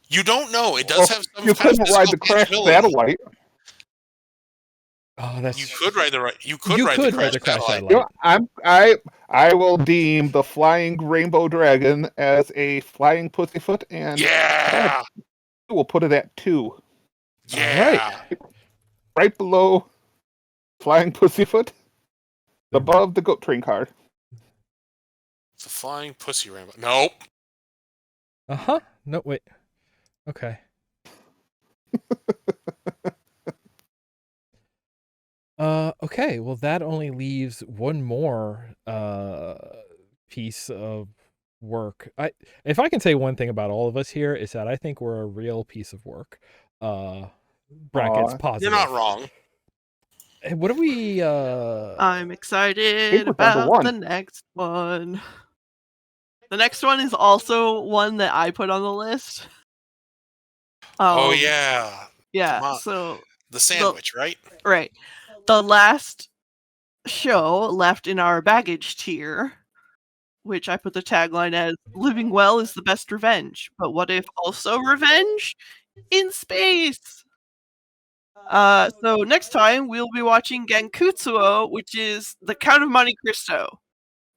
You don't know. It does have some You kind of couldn't ride the physical crash capability. satellite. Oh, that's You could ride the crash satellite. You know, I will deem the flying rainbow dragon as a flying pussyfoot, and Yeah. we'll put it at 2. Yeah. Right below flying pussyfoot, above the goat train car. It's a flying pussy rainbow. Nope. No, wait. Okay. Okay, well that only leaves one more piece of work. If I can say one thing about all of us here, is that I think we're a real piece of work. Brackets positive. You're not wrong. Hey, what are we I'm excited about the next one. The next one is also one that I put on the list. Oh yeah. Yeah, so the sandwich, right? Right. The last show left in our baggage tier, which I put the tagline as "Living well is the best revenge, but what if also revenge in space?" So next time we'll be watching Gankutsuo, which is the Count of Monte Cristo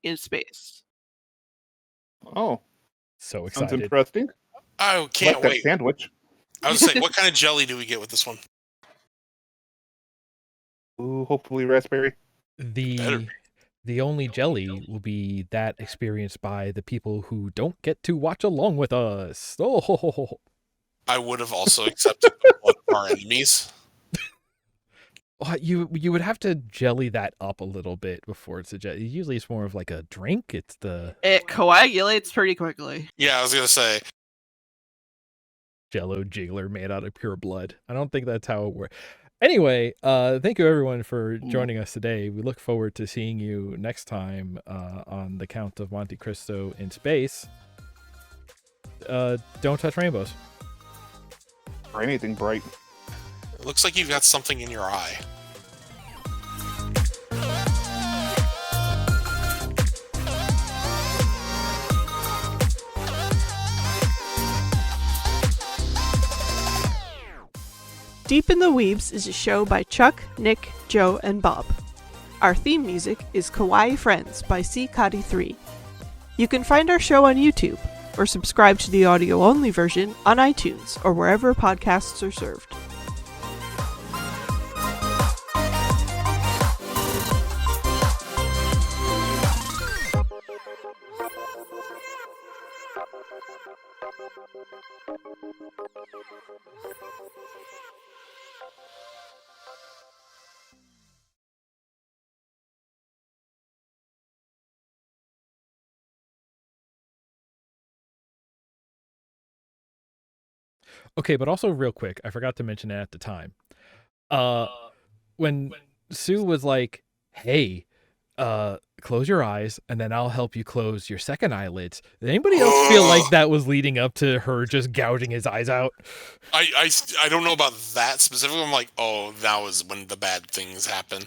in space. Oh, so excited! Sounds interesting. I can't wait. Sandwich. I was saying, what kind of jelly do we get with this one? Ooh, hopefully raspberry. The only jelly will be that experienced by the people who don't get to watch along with us. Oh, I would have also accepted one of our enemies. You would have to jelly that up a little bit before it's a jelly. Usually it's more of like a drink. It coagulates pretty quickly. Yeah, I was gonna say Jello jiggler made out of pure blood. I don't think that's how it works. Anyway, thank you everyone for joining us today. We look forward to seeing you next time on the Count of Monte Cristo in space. Don't touch rainbows. Or anything bright. it looks like you've got something in your eye. Deep in the Weebs is a show by Chuck, Nick, Joe, and Bob. Our theme music is Kawaii Friends by C. Cotty 3. You can find our show on YouTube, or subscribe to the audio-only version on iTunes or wherever podcasts are served. Okay, but also real quick, I forgot to mention it at the time. When Sue was like, "Hey, close your eyes, and then I'll help you close your second eyelids." Did anybody else feel like that was leading up to her just gouging his eyes out? I don't know about that specifically. I'm like, oh, that was when the bad things happen.